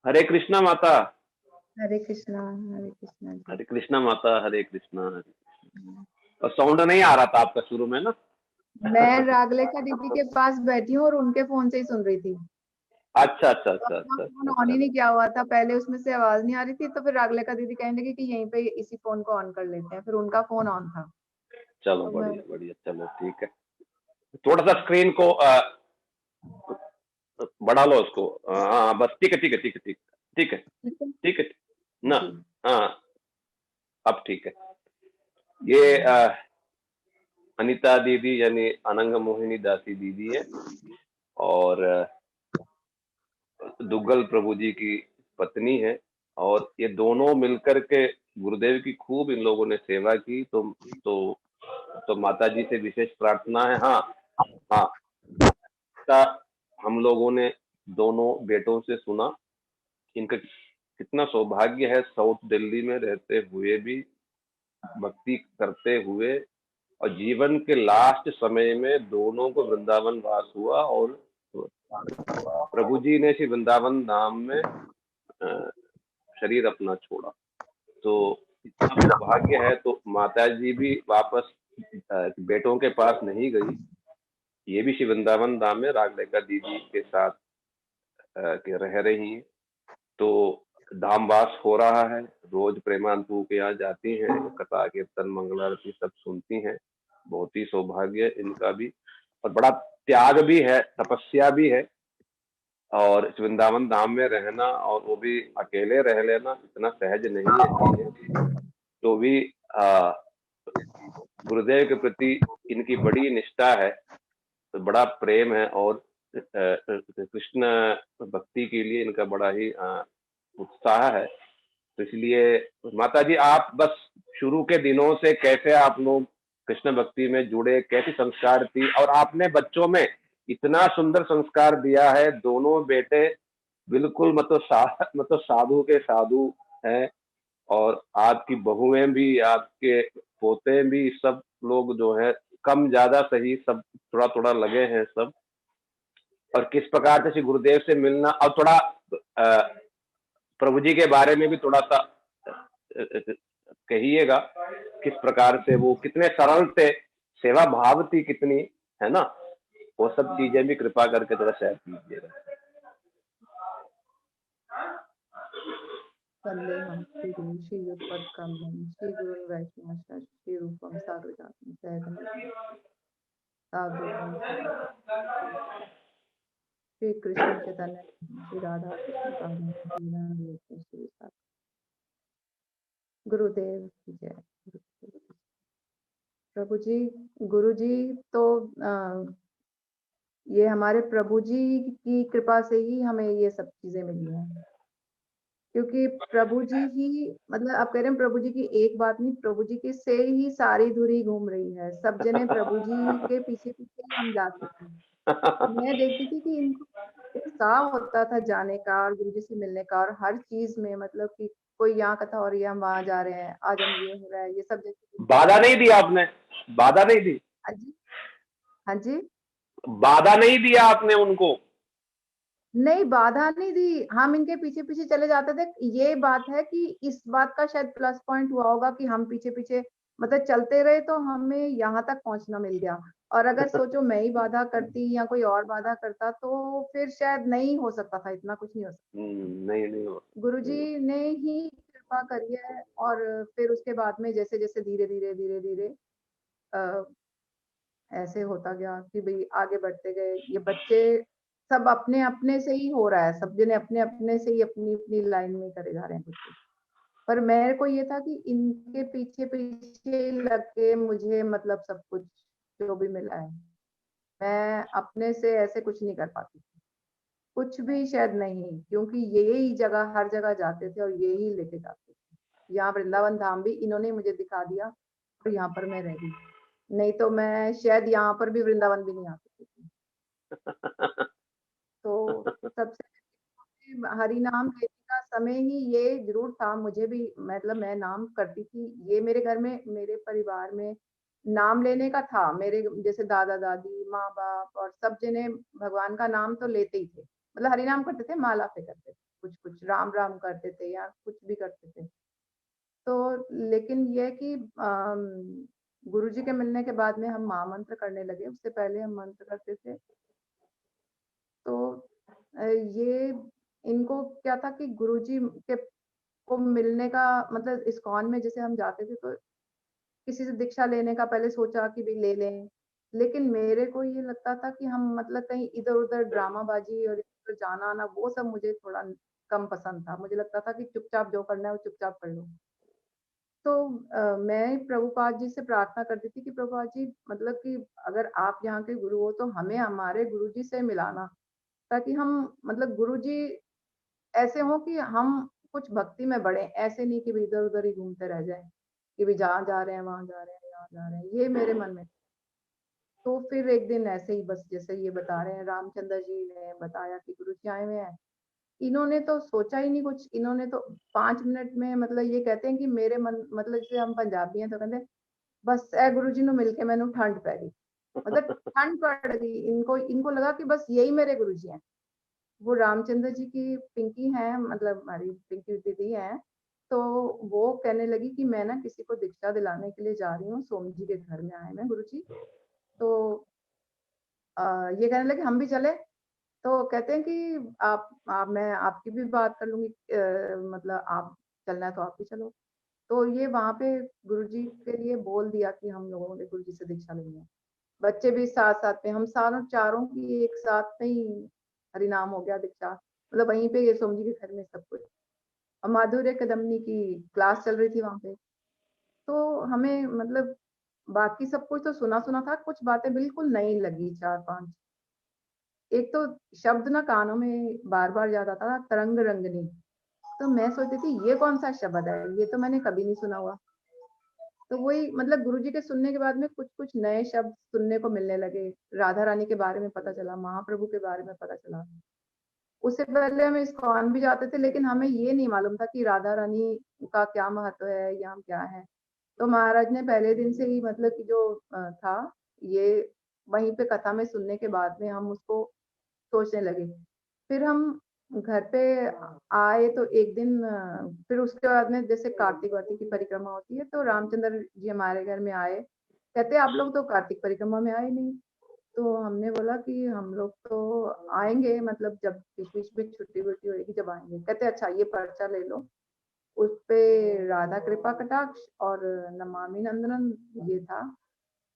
हरे कृष्णा माता। हरे कृष्णा जी। हरे कृष्णा माता। हरे कृष्णा। और साउंड नहीं आ रहा था आपका शुरू में ना। मैं रागलेखा दीदी के पास बैठी हूँ और उनके फोन से ही सुन रही थी। अच्छा अच्छा तो अच्छा अपना अच्छा फोन अच्छा ऑन ही चलो। नहीं किया हुआ था, पहले उसमें से आवाज नहीं आ रही थी, तो फिर रागलेखा दीदी कहने लगी कि यहीं पे इसी फोन को ऑन कर लेते हैं, फिर उनका फोन ऑन था। चलो तो मैं बढ़िया बढ़िया, चलो ठीक है। थोड़ा सा स्क्रीन को बढ़ा लो उसको। हाँ बस ठीक है ठीक है ठीक है ठीक है ठीक है ठीक है ठीक है ना। जी। हाँ अब ठीक है। ये अनीता दीदी यानी अनंग मोहिनी दासी दीदी है, और दुग्गल प्रभु जी की पत्नी है। और ये दोनों मिलकर के गुरुदेव की खूब इन लोगों ने सेवा की। तो तो माता जी से विशेष प्रार्थना है। हाँ हाँ, का हम लोगों ने दोनों बेटों से सुना। इनका कितना सौभाग्य है, साउथ दिल्ली में रहते हुए भी भक्ति करते हुए, और जीवन के लास्ट समय में दोनों को वृंदावन वास हुआ, और प्रभु जी ने श्री वृंदावन धाम में अ, शरीर अपना छोड़ा। तो इतना सौभाग्य है। तो माता जी भी वापस बेटों के पास नहीं गई, ये भी श्री वृंदावन धाम में रागलेखा दीदी के साथ के रह रही हैं। तो धामवास हो रहा है। रोज प्रेमानंदपु के यहाँ जाती हैं, कथा कीर्तन मंगल आरती सब सुनती हैं। बहुत ही सौभाग्य है इनका भी, और बड़ा त्याग भी है, तपस्या भी है। और इस वृंदावन धाम में रहना, और वो भी अकेले रह लेना, इतना सहज नहीं है चीजें। तो भी आ, गुरुदेव के प्रति इनकी बड़ी निष्ठा है, तो बड़ा प्रेम है, और कृष्ण भक्ति के लिए इनका बड़ा ही उत्साह है। तो इसलिए माता जी, आप बस शुरू के दिनों से कैसे आप लोग कृष्ण भक्ति में जुड़े, कैसी संस्कार थी, और आपने बच्चों में इतना सुंदर संस्कार दिया है। दोनों बेटे बिल्कुल मतलब साधु के साधु हैं, और आपकी बहुएं भी, आपके पोते भी, सब लोग जो है कम ज्यादा सही, सब थोड़ा थोड़ा लगे हैं सब। और किस प्रकार से श्री गुरुदेव से मिलना, और थोड़ा प्रभु जी के बारे में भी थोड़ा सा कहिएगा, किस प्रकार से वो कितने सरल थे, सेवा भाव थी कितनी, है ना। वो सब चीजें भी कृपा करके थोड़ा शेयर कीजिएगा। वंदे हम श्री गुरु श्री युगपद कमलम श्री गुरु वैष्णव श्री रूपम साग्रजातम सहितम साधुकम श्री कृष्ण चैतन्य श्री राधा कृष्ण पावन श्री गुरुदेव की जय। प्रभु जी, गुरु जी, तो ये हमारे प्रभु जी की कृपा से ही हमें ये सब चीजें मिली हैं, क्योंकि प्रभु जी ही, मतलब आप कह रहे हैं प्रभु जी की एक बात नहीं, प्रभु जी के से ही सारी धुरी घूम रही है। सब जने प्रभु जी के पीछे पीछे ही हम जाते थे। मैं देखती थी कि इनको उत्साह होता था जाने का और गुरु जी से मिलने का, और हर चीज में मतलब कि कोई यहाँ कथा हो रही है, हम वहां जा रहे हैं, आज हम ये हो रहा है, ये सब बाधा नहीं दी जैसे। आपने, बाधा नहीं दी, हाँ जी, हाँ जी। बाधा नहीं दिया आपने उनको। नहीं, बाधा नहीं दी, हम इनके पीछे पीछे चले जाते थे। ये बात है कि इस बात का शायद प्लस पॉइंट हुआ होगा कि हम पीछे पीछे मतलब चलते रहे, तो हमें यहाँ तक पहुंचना मिल गया। और अगर सोचो मैं ही बाधा करती या कोई और बाधा करता, तो फिर शायद नहीं हो सकता था, इतना कुछ नहीं हो सकता। नहीं नहीं हो, गुरुजी नहीं हो। ने ही कृपा करी है, और फिर उसके बाद में जैसे जैसे धीरे धीरे धीरे धीरे ऐसे होता गया कि भाई आगे बढ़ते गए। ये बच्चे सब अपने अपने से ही हो रहा है, सब जने अपने अपने से ही अपनी अपनी लाइन में करे जा रहे हैं कुछ कुछ। पर मेरे को ये था कि इनके पीछे पीछे लग के मुझे मतलब सब कुछ जो भी मिला है, मैं अपने से ऐसे कुछ नहीं कर पाती, कुछ भी शायद नहीं, क्योंकि यही जगह हर जगह जाते थे और यही लेके जाते थे। यहाँ वृंदावन धाम भी इन्होंने मुझे दिखा दिया, और यहाँ पर मैं रह गई, नहीं तो मैं शायद यहाँ पर भी वृंदावन भी नहीं आ सकती थी। तो सबसे हरि नाम लेने का समय ही ये जरूर था, मुझे भी मतलब मैं नाम करती थी, ये मेरे घर में मेरे परिवार में नाम लेने का था, मेरे जैसे दादा-दादी, माँ-बाप और सब जने भगवान का नाम तो लेते ही थे। मतलब हरि नाम करते थे, माला पे करते थे, कुछ-कुछ राम-राम करते थे या कुछ भी करते थे। तो लेकिन ये है कि गुरुजी के मिलने के बाद में हम महामंत्र करने लगे, उससे पहले हम मंत्र करते थे। तो ये इनको क्या था कि गुरुजी के को मिलने का मतलब इस्कॉन में जैसे हम जाते थे तो किसी से दीक्षा लेने का पहले सोचा कि भई ले लें। लेकिन मेरे को ये लगता था कि हम मतलब कहीं इधर-उधर ड्रामाबाज़ी और इधर जाना-आना वो सब मुझे थोड़ा कम पसंद था। मुझे लगता था कि चुपचाप जो करना है वो चुपचाप कर लो। तो मैं प्रभुपाद जी से प्रार्थना करती थी कि प्रभुपाद जी मतलब कि अगर आप यहाँ के गुरु हो तो हमें हमारे गुरुजी से मिलाना, ताकि हम मतलब गुरुजी ऐसे हों कि हम कुछ भक्ति में बढ़ें, ऐसे नहीं कि भई इधर-उधर ही घूमते रह जाएँ, कि भई जहाँ जा रहे हैं, वहाँ जा रहे हैं, यहाँ जा रहे हैं, ये मेरे मन में। तो फिर एक दिन ऐसे ही बस जैसे ये बता रहे हैं रामचंद्र जी ने बताया कि गुरुजी आए हुए हैं। इन्होंने तो सोचा ही नहीं कुछ, इन्होंने तो 5 मिनट में मतलब ये कहते हैं कि मेरे मन मतलब जैसे हम पंजाबी हैं तो कहते हैं, बस ए गुरुजी ਨੂੰ मिल के मैनू ठंड पै गई। मतलब ठंड पड़ गई, इनको इनको लगा कि बस यही मेरे गुरुजी हैं। वो रामचंद्र जी की पिंकी हैं मतलब हमारी पिंकी दीदी हैं, तो वो कहने लगी कि मैं ना किसी को दीक्षा दिलाने के लिए जा रही हूँ, सोम जी के घर में आए हैं गुरुजी। तो अ, ये कहने लगे हम भी चले? तो कहते हैं कि आप मैं आपकी भी बात कर लूँगी मतलब आप चलना है तो आप भी चलो। तो ये वहाँ पे गुरुजी के लिए बोल दिया कि हम लोगों ने गुरुजी से दीक्षा लेनी है। बच्चे भी साथ-साथ में हम सारों चारों की एक साथ में ही हरिनाम हो गया दीक्षा। मतलब वहीं पे ये सोम जी के घर में सब कुछ। और माधुर्य कदमनी की क्लास चल रही थी वहाँ पे। तो हमें मतलब बाकी सब कुछ तो सुना-सुना था, कुछ बातें बिल्कुल नई लगी 4-5। एक तो शब्द ना कानों में बार-बार याद आता था तरंग रंगनी। तो मैं सोचती थी ये कौन-सा शब्द है? ये तो मैंने कभी नहीं सुना हुआ। तो वही मतलब गुरुजी के सुनने के बाद में कुछ-कुछ नए शब्द सुनने को मिलने लगे। राधा रानी के बारे में पता चला, महाप्रभु के बारे में पता चला। उससे पहले हम इस्कॉन भी जाते थे लेकिन हमें ये नहीं मालूम था कि राधा रानी का क्या महत्व है या क्या है। तो महाराज ने पहले दिन से ही मतलब कि जो था ये वहीं पे कथा में सुनने के बाद में हम उसको सोचने लगे। फिर हम घर पे आए तो एक दिन फिर उसके बाद में जैसे कार्तिक-वार्तिक की परिक्रमा होती है तो रामचंद्र जी हमारे घर में आए। कहते आप लोग तो कार्तिक परिक्रमा में आए नहीं। तो हमने बोला कि हम लोग तो आएँगे मतलब जब बीच-बीच में छुट्टी-वुट्टी होएगी जब आएँगे। कहते अच्छा ये पर्चा ले लो, उसपे राधा कृपा कटाक्ष और नमामि नंदनम ये था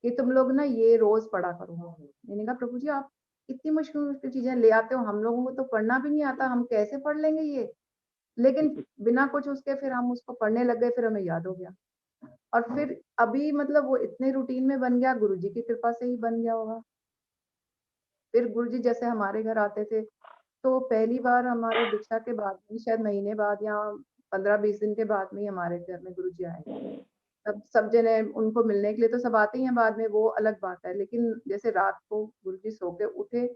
कि तुम लोग ना ये रोज़ पढ़ा करो। मैंने कहा प्रभु जी आप इतनी मुश्किल-मुश्किल चीज़ें ले आते हो, हम लोगों को तो पढ़ना भी नहीं आता, हम कैसे पढ़ लेंगे ये? लेकिन बिना कुछ उसके फिर हम उसको पढ़ने लग गए, फिर हमें याद हो गया। और फिर अभी मतलब वो इतने रूटीन में बन गया, गुरुजी की कृपा से ही बन गया होगा। फिर गुरुजी जैसे हमारे घर आते थे, तो पहली बार हमारे दीक्षा के बाद में शायद महीने बाद या 15-20 दिन के बाद में ही हमारे घर में गुरुजी आए। तब सब जने उनको मिलने के लिए तो सब आते ही हैं बाद में, वो अलग बात है। लेकिन जैसे रात को गुरुजी सो के उठे,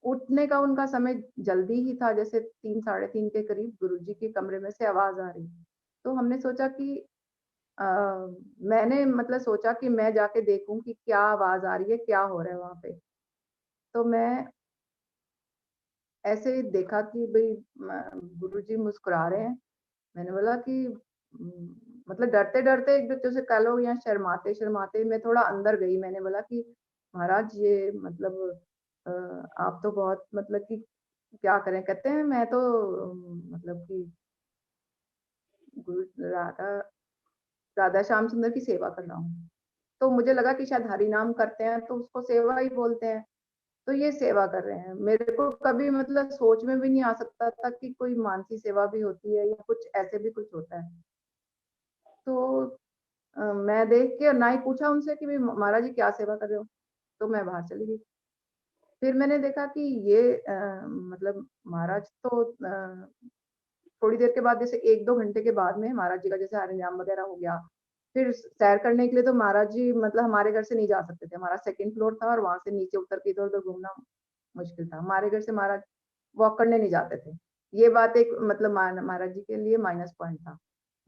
उठने का उनका समय जल्दी ही था, जैसे 3 साढ़े 3 के करीब गुरुजी के कमरे में से आवाज़ आ रही। तो हमने सोचा कि अ, मैंने मतलब सोचा कि मैं जाके देखूँ कि क्या आवाज़ आ रही है, क्या हो रहा है वहाँ पे। तो मैं ऐसे ही देखा कि भई गुरुजी मुस्कुरा रहे हैं। मैंने बोला कि मतलब डरते-डरते एक तो जैसे कह लो या शर्माते-शर्माते मैं थोड़ा अंदर गई। मैंने बोला कि महाराज ये मतलब अ, आप तो बहुत मतलब कि क्या करें? कहते हैं मैं तो मतलब कि गुरु राधा राधा श्याम सुंदर की सेवा कर रहा हूँ। तो मुझे लगा कि शायद हरि नाम करते हैं तो उसको सेवा ही बोलते हैं। तो ये सेवा कर रहे हैं। मेरे को कभी मतलब सोच में भी नहीं आ सकता था कि कोई मानसी सेवा भी होती है या कुछ ऐसे भी कुछ होता है। तो मैं देख के ना ही पूछा उनसे कि भई महाराज जी क्या सेवा कर रहे हो? तो मैं बाहर चली गई। फिर मैंने देखा कि ये मतलब महाराज तो थोड़ी देर के बाद जैसे 1-2 घंटे के बाद में महाराज जी का जैसे हरिनाम वगैरह हो गया। फिर सैर करने के लिए तो महाराज जी मतलब हमारे घर से नहीं जा सकते थे। हमारा 2nd फ्लोर था और वहाँ से नीचे उतर के इधर-उधर घूमना मुश्किल था। हमारे घर से महाराज वॉक करने नहीं जाते थे। ये बात एक मतलब महाराज जी के लिए माइनस पॉइंट था।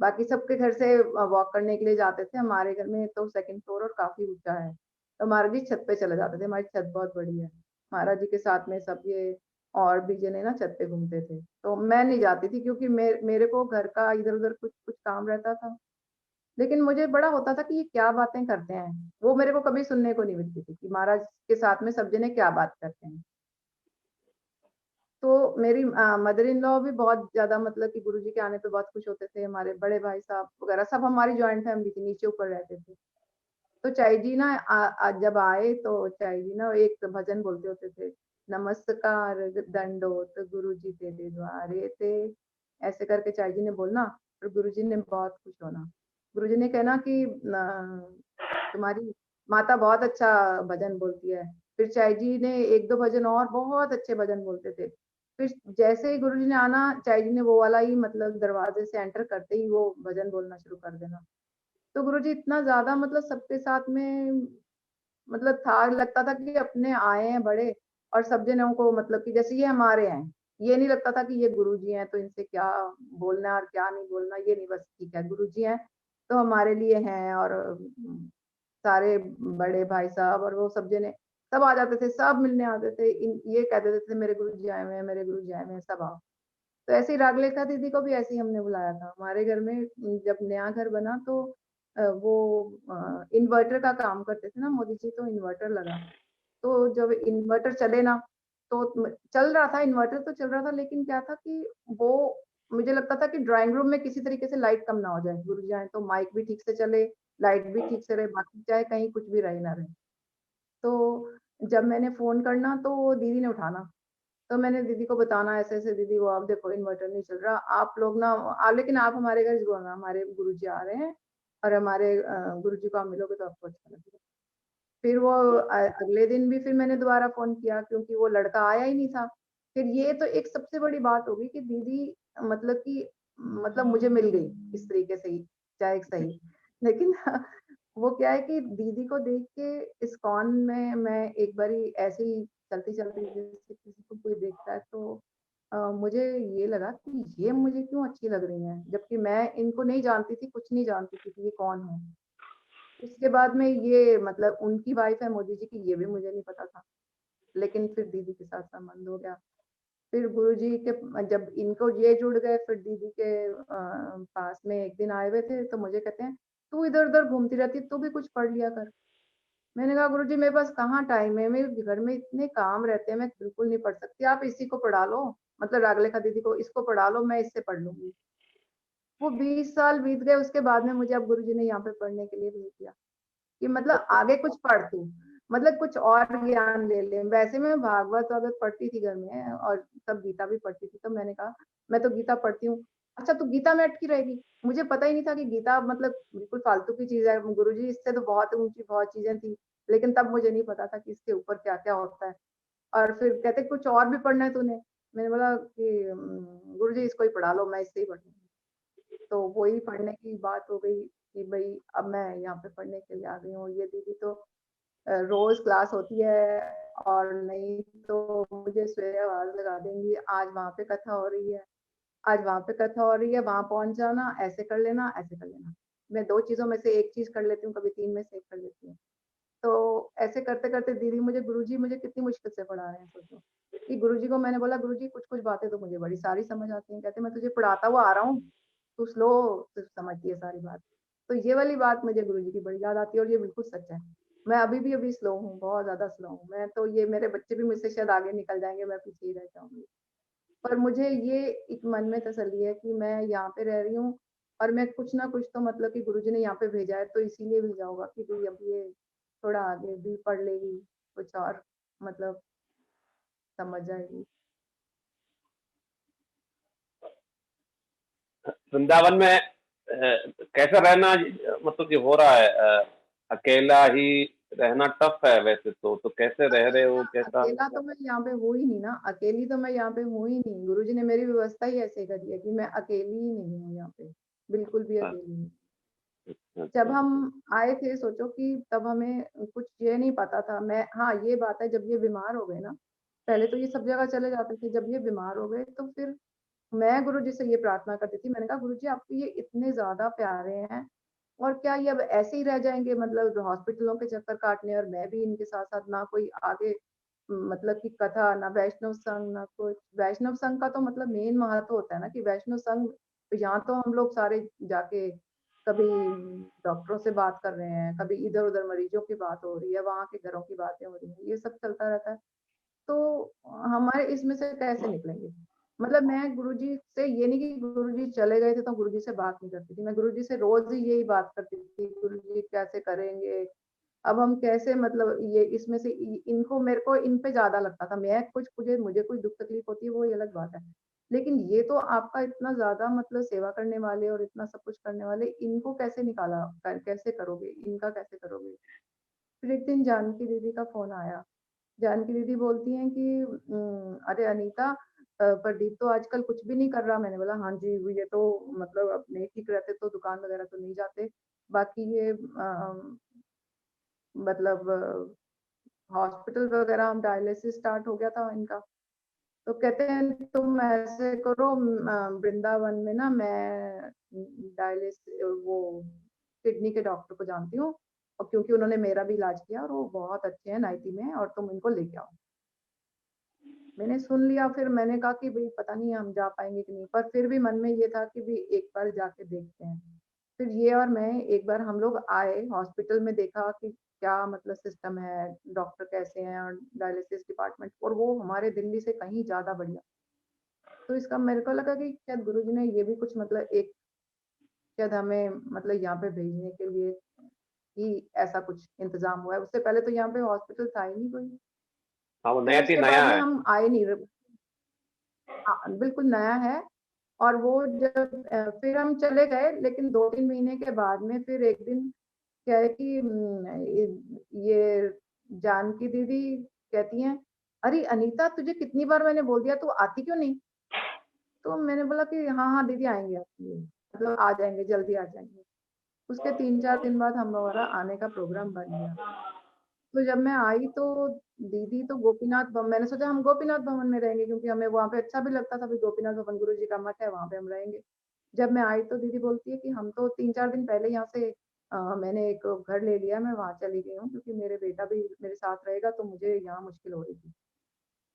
बाकी सबके घर से वॉक करने के लिए जाते थे, हमारे घर में तो सेकंड फ्लोर और काफ़ी ऊँचा है। तो महाराज जी छत पे चले जाते थे, हमारी छत बहुत बड़ी है। महाराज जी के साथ में सब ये और भी जने ना छत पे घूमते थे। तो मैं नहीं जाती थी क्योंकि मेरे को घर का इधर-उधर कुछ-कुछ काम रहता था। लेकिन मुझे बड़ा होता था कि ये क्या बातें करते हैं? वो मेरे को कभी सुनने को नहीं मिलती थी कि महाराज के साथ में सब जने क्या बात करते हैं। तो मेरी मदर इन लॉ भी बहुत ज़्यादा मतलब कि गुरुजी के आने पे बहुत खुश होते थे, हमारे बड़े भाई साहब वगैरह सब हमारी जॉइंट फैमिली थी, नीचे-ऊपर रहते थे। तो चाई जी ना जब आए तो चाई जी ना एक भजन बोलते होते थे, नमस्कार दंडोत गुरुजी तेरे द्वारे थे, ऐसे करके चाई जी ने बोलना और गुरुजी ने बहुत खुश होना। गुरुजी ने कहना कि तुम्हारी माता बहुत अच्छा भजन बोलती है। फिर चाई जी ने 1-2 भजन और बहुत अच्छे भजन बोलते थे। फिर जैसे ही गुरुजी ने आना, चाई जी ने वो वाला ही मतलब दरवाज़े से एंटर करते ही वो भजन बोलना शुरू कर देना। तो गुरुजी इतना ज़्यादा मतलब सबके साथ में मतलब था लगता था कि अपने आए हैं बड़े और सब जनों को मतलब कि जैसे ये हमारे हैं। ये नहीं लगता था कि ये गुरुजी हैं तो इनसे क्या बोलना है और क्या नहीं बोलना, ये नहीं बस ठीक है गुरुजी हैं, तो हमारे लिए हैं और सारे बड़े भाई साहब और वो सब जने सब आ जाते थे, सब मिलने आते थे। इन ये कह देते थे मेरे गुरुजी आए हुए हैं, मेरे गुरुजी आए हुए हैं, सब आओ। तो ऐसे ही रागलेखा दीदी को भी ऐसे ही हमने बुलाया था। हमारे घर में जब नया घर बना तो वो इन्वर्टर का काम करते थे ना मोदी जी तो इन्वर्टर लगा। तो जब इन्वर्टर चले ना तो चल रहा था इन्वर्टर तो चल रहा था लेकिन क्या था कि वो मुझे लगता था कि ड्राइंग रूम में किसी तरीके से लाइट कम ना हो जाए। गुरुजी आए तो माइक भी ठीक से चले, लाइट भी ठीक से रहे, बाकी चाहे कहीं कुछ भी रहे ना रहे। तो जब मैंने फ़ोन करना तो वो दीदी ने उठाना। तो मैंने दीदी को बताना ऐसे-ऐसे दीदी वो आप देखो इन्वर्टर नहीं चल रहा, आप लोग ना लेकिन आप हमारे घर ज़रूर आना, हमारे गुरुजी आ रहे हैं और हमारे गुरुजी को आप मिलोगे तो आपको अच्छा लगेगा। फिर वो अगले दिन भी फिर मैंने दोबारा फ़ोन किया क्योंकि वो लड़का आया ही नहीं था। फिर ये तो एक सबसे बड़ी बात हो गई कि दीदी मतलब कि मतलब मुझे मिल गई इस तरीके से ही, चाहे सही। लेकिन वो क्या है कि दीदी को देख के इस्कॉन में मैं एक बारी ऐसे ही चलती-चलती जैसे किसी को कोई देखता है तो मुझे ये लगा कि ये मुझे क्यों अच्छी लग रही हैं, जबकि मैं इनको नहीं जानती थी, कुछ नहीं जानती थी कि ये कौन है। उसके बाद में ये मतलब उनकी वाइफ़ है मोदी जी की, ये भी मुझे नहीं पता था। लेकिन फिर दीदी के साथ संबंध हो गया। फिर गुरुजी के जब इनको ये जुड़ गए फिर दीदी के पास में एक दिन आए हुए थे तो मुझे कहते हैं, "तू इधर-उधर घूमती रहती है, तू भी कुछ पढ़ लिया कर।" मैंने कहा, "गुरुजी मेरे पास कहाँ टाइम है, मेरे घर में इतने काम रहते हैं, मैं बिल्कुल नहीं पढ़ सकती। आप इसी को पढ़ा लो, मतलब रागलेखा दीदी को, इसको पढ़ा लो, मैं इससे पढ़ लूँगी।" वो 20 साल बीत गए, उसके बाद में मुझे अब गुरुजी ने यहाँ पे पढ़ने के लिए भेज दिया। कि मतलब आगे कुछ पढ़ तू, मतलब कुछ और ज्ञान ले ले। वैसे मैं भागवत-वागवत पढ़ती थी घर में और तब गीता भी पढ़ती थी, तो मैंने कहा, "मैं तो गीता पढ़ती हूँ।" "अच्छा तू गीता में अटकी रहेगी?" मुझे पता ही नहीं था कि गीता मतलब बिल्कुल फालतू की चीज़ है। गुरुजी इससे तो बहुत ऊँची बहुत चीज़ें थी, लेकिन तब मुझे नहीं पता था कि इसके ऊपर क्या-क्या होता है। और फिर कहते, "कुछ और भी पढ़ना है तूने?" मैंने बोला कि "गुरुजी इसको ही पढ़ा लो, मैं इससे ही पढ़ूँगी।" तो वही पढ़ने की बात हो गई कि भई अब मैं यहाँ पे पढ़ने के लिए आ गई हूँ। ये दीदी तो रोज़ क्लास होती है और नहीं तो मुझे सवेरे आवाज़ लगा देंगी, आज वहाँ पे कथा हो रही है, आज वहाँ पे कथा हो रही है, वहाँ पहुँच जाना, ऐसे कर लेना, ऐसे कर लेना। मैं 2 चीज़ों में से 1 चीज़ कर लेती हूँ, कभी 3 में से 1 कर लेती हूँ। तो ऐसे करते-करते दीदी मुझे गुरुजी मुझे कितनी मुश्किल से पढ़ा रहे हैं सोचो। कि गुरुजी को मैंने बोला गुरुजी कुछ-कुछ बातें तो मुझे बड़ी सारी समझ आती हैं। कहते मैं तुझे पढ़ाता हुआ आ रहा हूँ, तू स्लो तू समझती है सारी बात। तो ये वाली बात मुझे गुरुजी की बड़ी याद आती है और ये बिल्कुल सच है। मैं अभी भी स्लो हूँ, बहुत ज़्यादा स्लो हूँ। मैं तो ये मेरे बच्चे भी मुझसे शायद आगे निकल जाएँगे, मैं पीछे ही रह जाऊँगी। पर मुझे ये एक मन में तसल्ली है कि मैं यहाँ पे रह रही हूँ और मैं कुछ ना कुछ तो मतलब कि गुरुजी ने यहाँ पे भेजा है तो इसीलिए भेजा होगा कि भई अब ये थोड़ा आगे भी पढ़ लेगी, कुछ और मतलब समझ जाएगी। वृंदावन में कैसा रहना मतलब कि हो रहा है, अकेला ही रहना टफ है वैसे तो कैसे रह रहे हो कैसा? अकेला तो मैं यहाँ पे हूँ ही नहीं ना, अकेली तो मैं यहाँ पे हूँ ही नहीं। गुरुजी ने मेरी व्यवस्था ही ऐसे करी है कि मैं अकेली ही नहीं हूँ यहाँ पे, बिल्कुल भी हाँ, अकेली नहीं। जब अच्छा हम आए थे सोचो कि तब हमें कुछ ये नहीं पता था। मैं हाँ, ये बात है जब ये बीमार हो गए ना, पहले तो ये सब जगह चले जाते थे, जब ये बीमार हो गए तो फिर मैं गुरुजी से ये प्रार्थना करती थी, मैंने कहा गुरुजी आपके ये इतने ज़्यादा प्यारे हैं और क्या ये अब ऐसे ही रह जाएँगे मतलब हॉस्पिटलों के चक्कर काटने और मैं भी इनके साथ-साथ ना कोई आगे मतलब कि कथा, ना वैष्णव संघ, ना कुछ। वैष्णव संघ का तो मतलब मेन महत्व होता है ना कि वैष्णव संघ यहाँ तो हम लोग सारे जाके कभी डॉक्टरों से बात कर रहे हैं, कभी इधर-उधर मरीजों की बात हो रही है, वहाँ के घरों की बातें हो रही हैं, ये सब चलता रहता है। तो हमारे इसमें से कैसे निकलेंगे? मतलब मैं गुरुजी से ये नहीं कि गुरुजी चले गए थे तो गुरुजी से बात नहीं करती थी। मैं गुरुजी से रोज़ ही यही बात करती थी, गुरुजी कैसे करेंगे? अब हम कैसे मतलब ये इसमें से इ इनको मेरे को इन पे ज़्यादा लगता था। मैं कुछ मुझे कोई दुःख तकलीफ होती है वो अलग बात है। लेकिन ये तो आपका इतना ज़्यादा मतलब सेवा करने वाले और इतना सब कुछ करने वाले, इनको कैसे निकाला कैसे करोगे? इनका कैसे करोगे? फिर एक दिन जानकी दीदी का फ़ोन आया। जानकी दीदी बोलती हैं कि "अरे अनीता प्रदीप तो आजकल कुछ भी नहीं कर रहा।" मैंने बोला, "हाँ जी, ये तो मतलब अपने ठीक रहते तो दुकान वगैरह तो नहीं जाते। बाकी ये मतलब हॉस्पिटल वगैरह हम डायलिसिस स्टार्ट हो गया था इनका।" तो कहते हैं तुम ऐसे करो वृंदावन में ना मैं डायलिस वो किडनी के डॉक्टर को जानती हूँ और क्योंकि उन्होंने मेरा भी इलाज किया और वो बहुत अच्छे हैं 90 में और तुम इनको लेके आओ। मैंने सुन लिया फिर मैंने कहा कि भई पता नहीं हम जा पाएँगे कि नहीं, पर फिर भी मन में ये था कि भई एक बार जाके देखते हैं। फिर ये और मैं एक बार हम लोग आए, हॉस्पिटल में देखा कि क्या मतलब सिस्टम है, डॉक्टर कैसे हैं और डायलिसिस डिपार्टमेंट और वो हमारे दिल्ली से कहीं ज़्यादा बढ़िया। तो इसका मेरे को लगा कि शायद गुरुजी ने ये भी कुछ मतलब एक शायद हमें मतलब यहाँ पे भेजने के लिए ही ऐसा कुछ इंतज़ाम हुआ है। उससे पहले तो यहाँ पे हॉस्पिटल था ही नहीं कोई। हाँ, वो फिर नियति उसके बाद नया में है। हम आए नहीं बिल्कुल नया है और वो जब फिर हम चले गए लेकिन 2-3 महीने के बाद में फिर एक दिन क्या है कि ये जानकी दीदी कहती हैं, "अरे अनीता तुझे कितनी बार मैंने बोल दिया तू आती क्यों नहीं?" तो मैंने बोला कि हाँ, हाँ दीदी आएँगे मतलब आ जाएँगे, जल्दी आ जाएँगे। उसके 3-4 दिन बाद हमारा आने का प्रोग्राम बन गया। तो जब मैं आई तो दीदी तो मैंने सोचा हम गोपीनाथ भवन में रहेंगे क्योंकि हमें वहाँ पे अच्छा भी लगता था, कि गोपीनाथ भवन गुरु जी का मठ है, वहाँ पे हम रहेंगे। जब मैं आई तो दीदी बोलती है कि हम तो 3-4 दिन पहले यहाँ से मैंने एक घर ले लिया, मैं वहाँ चली गई हूँ क्योंकि मेरे बेटा भी मेरे साथ रहेगा तो मुझे यहाँ मुश्किल हो रही थी।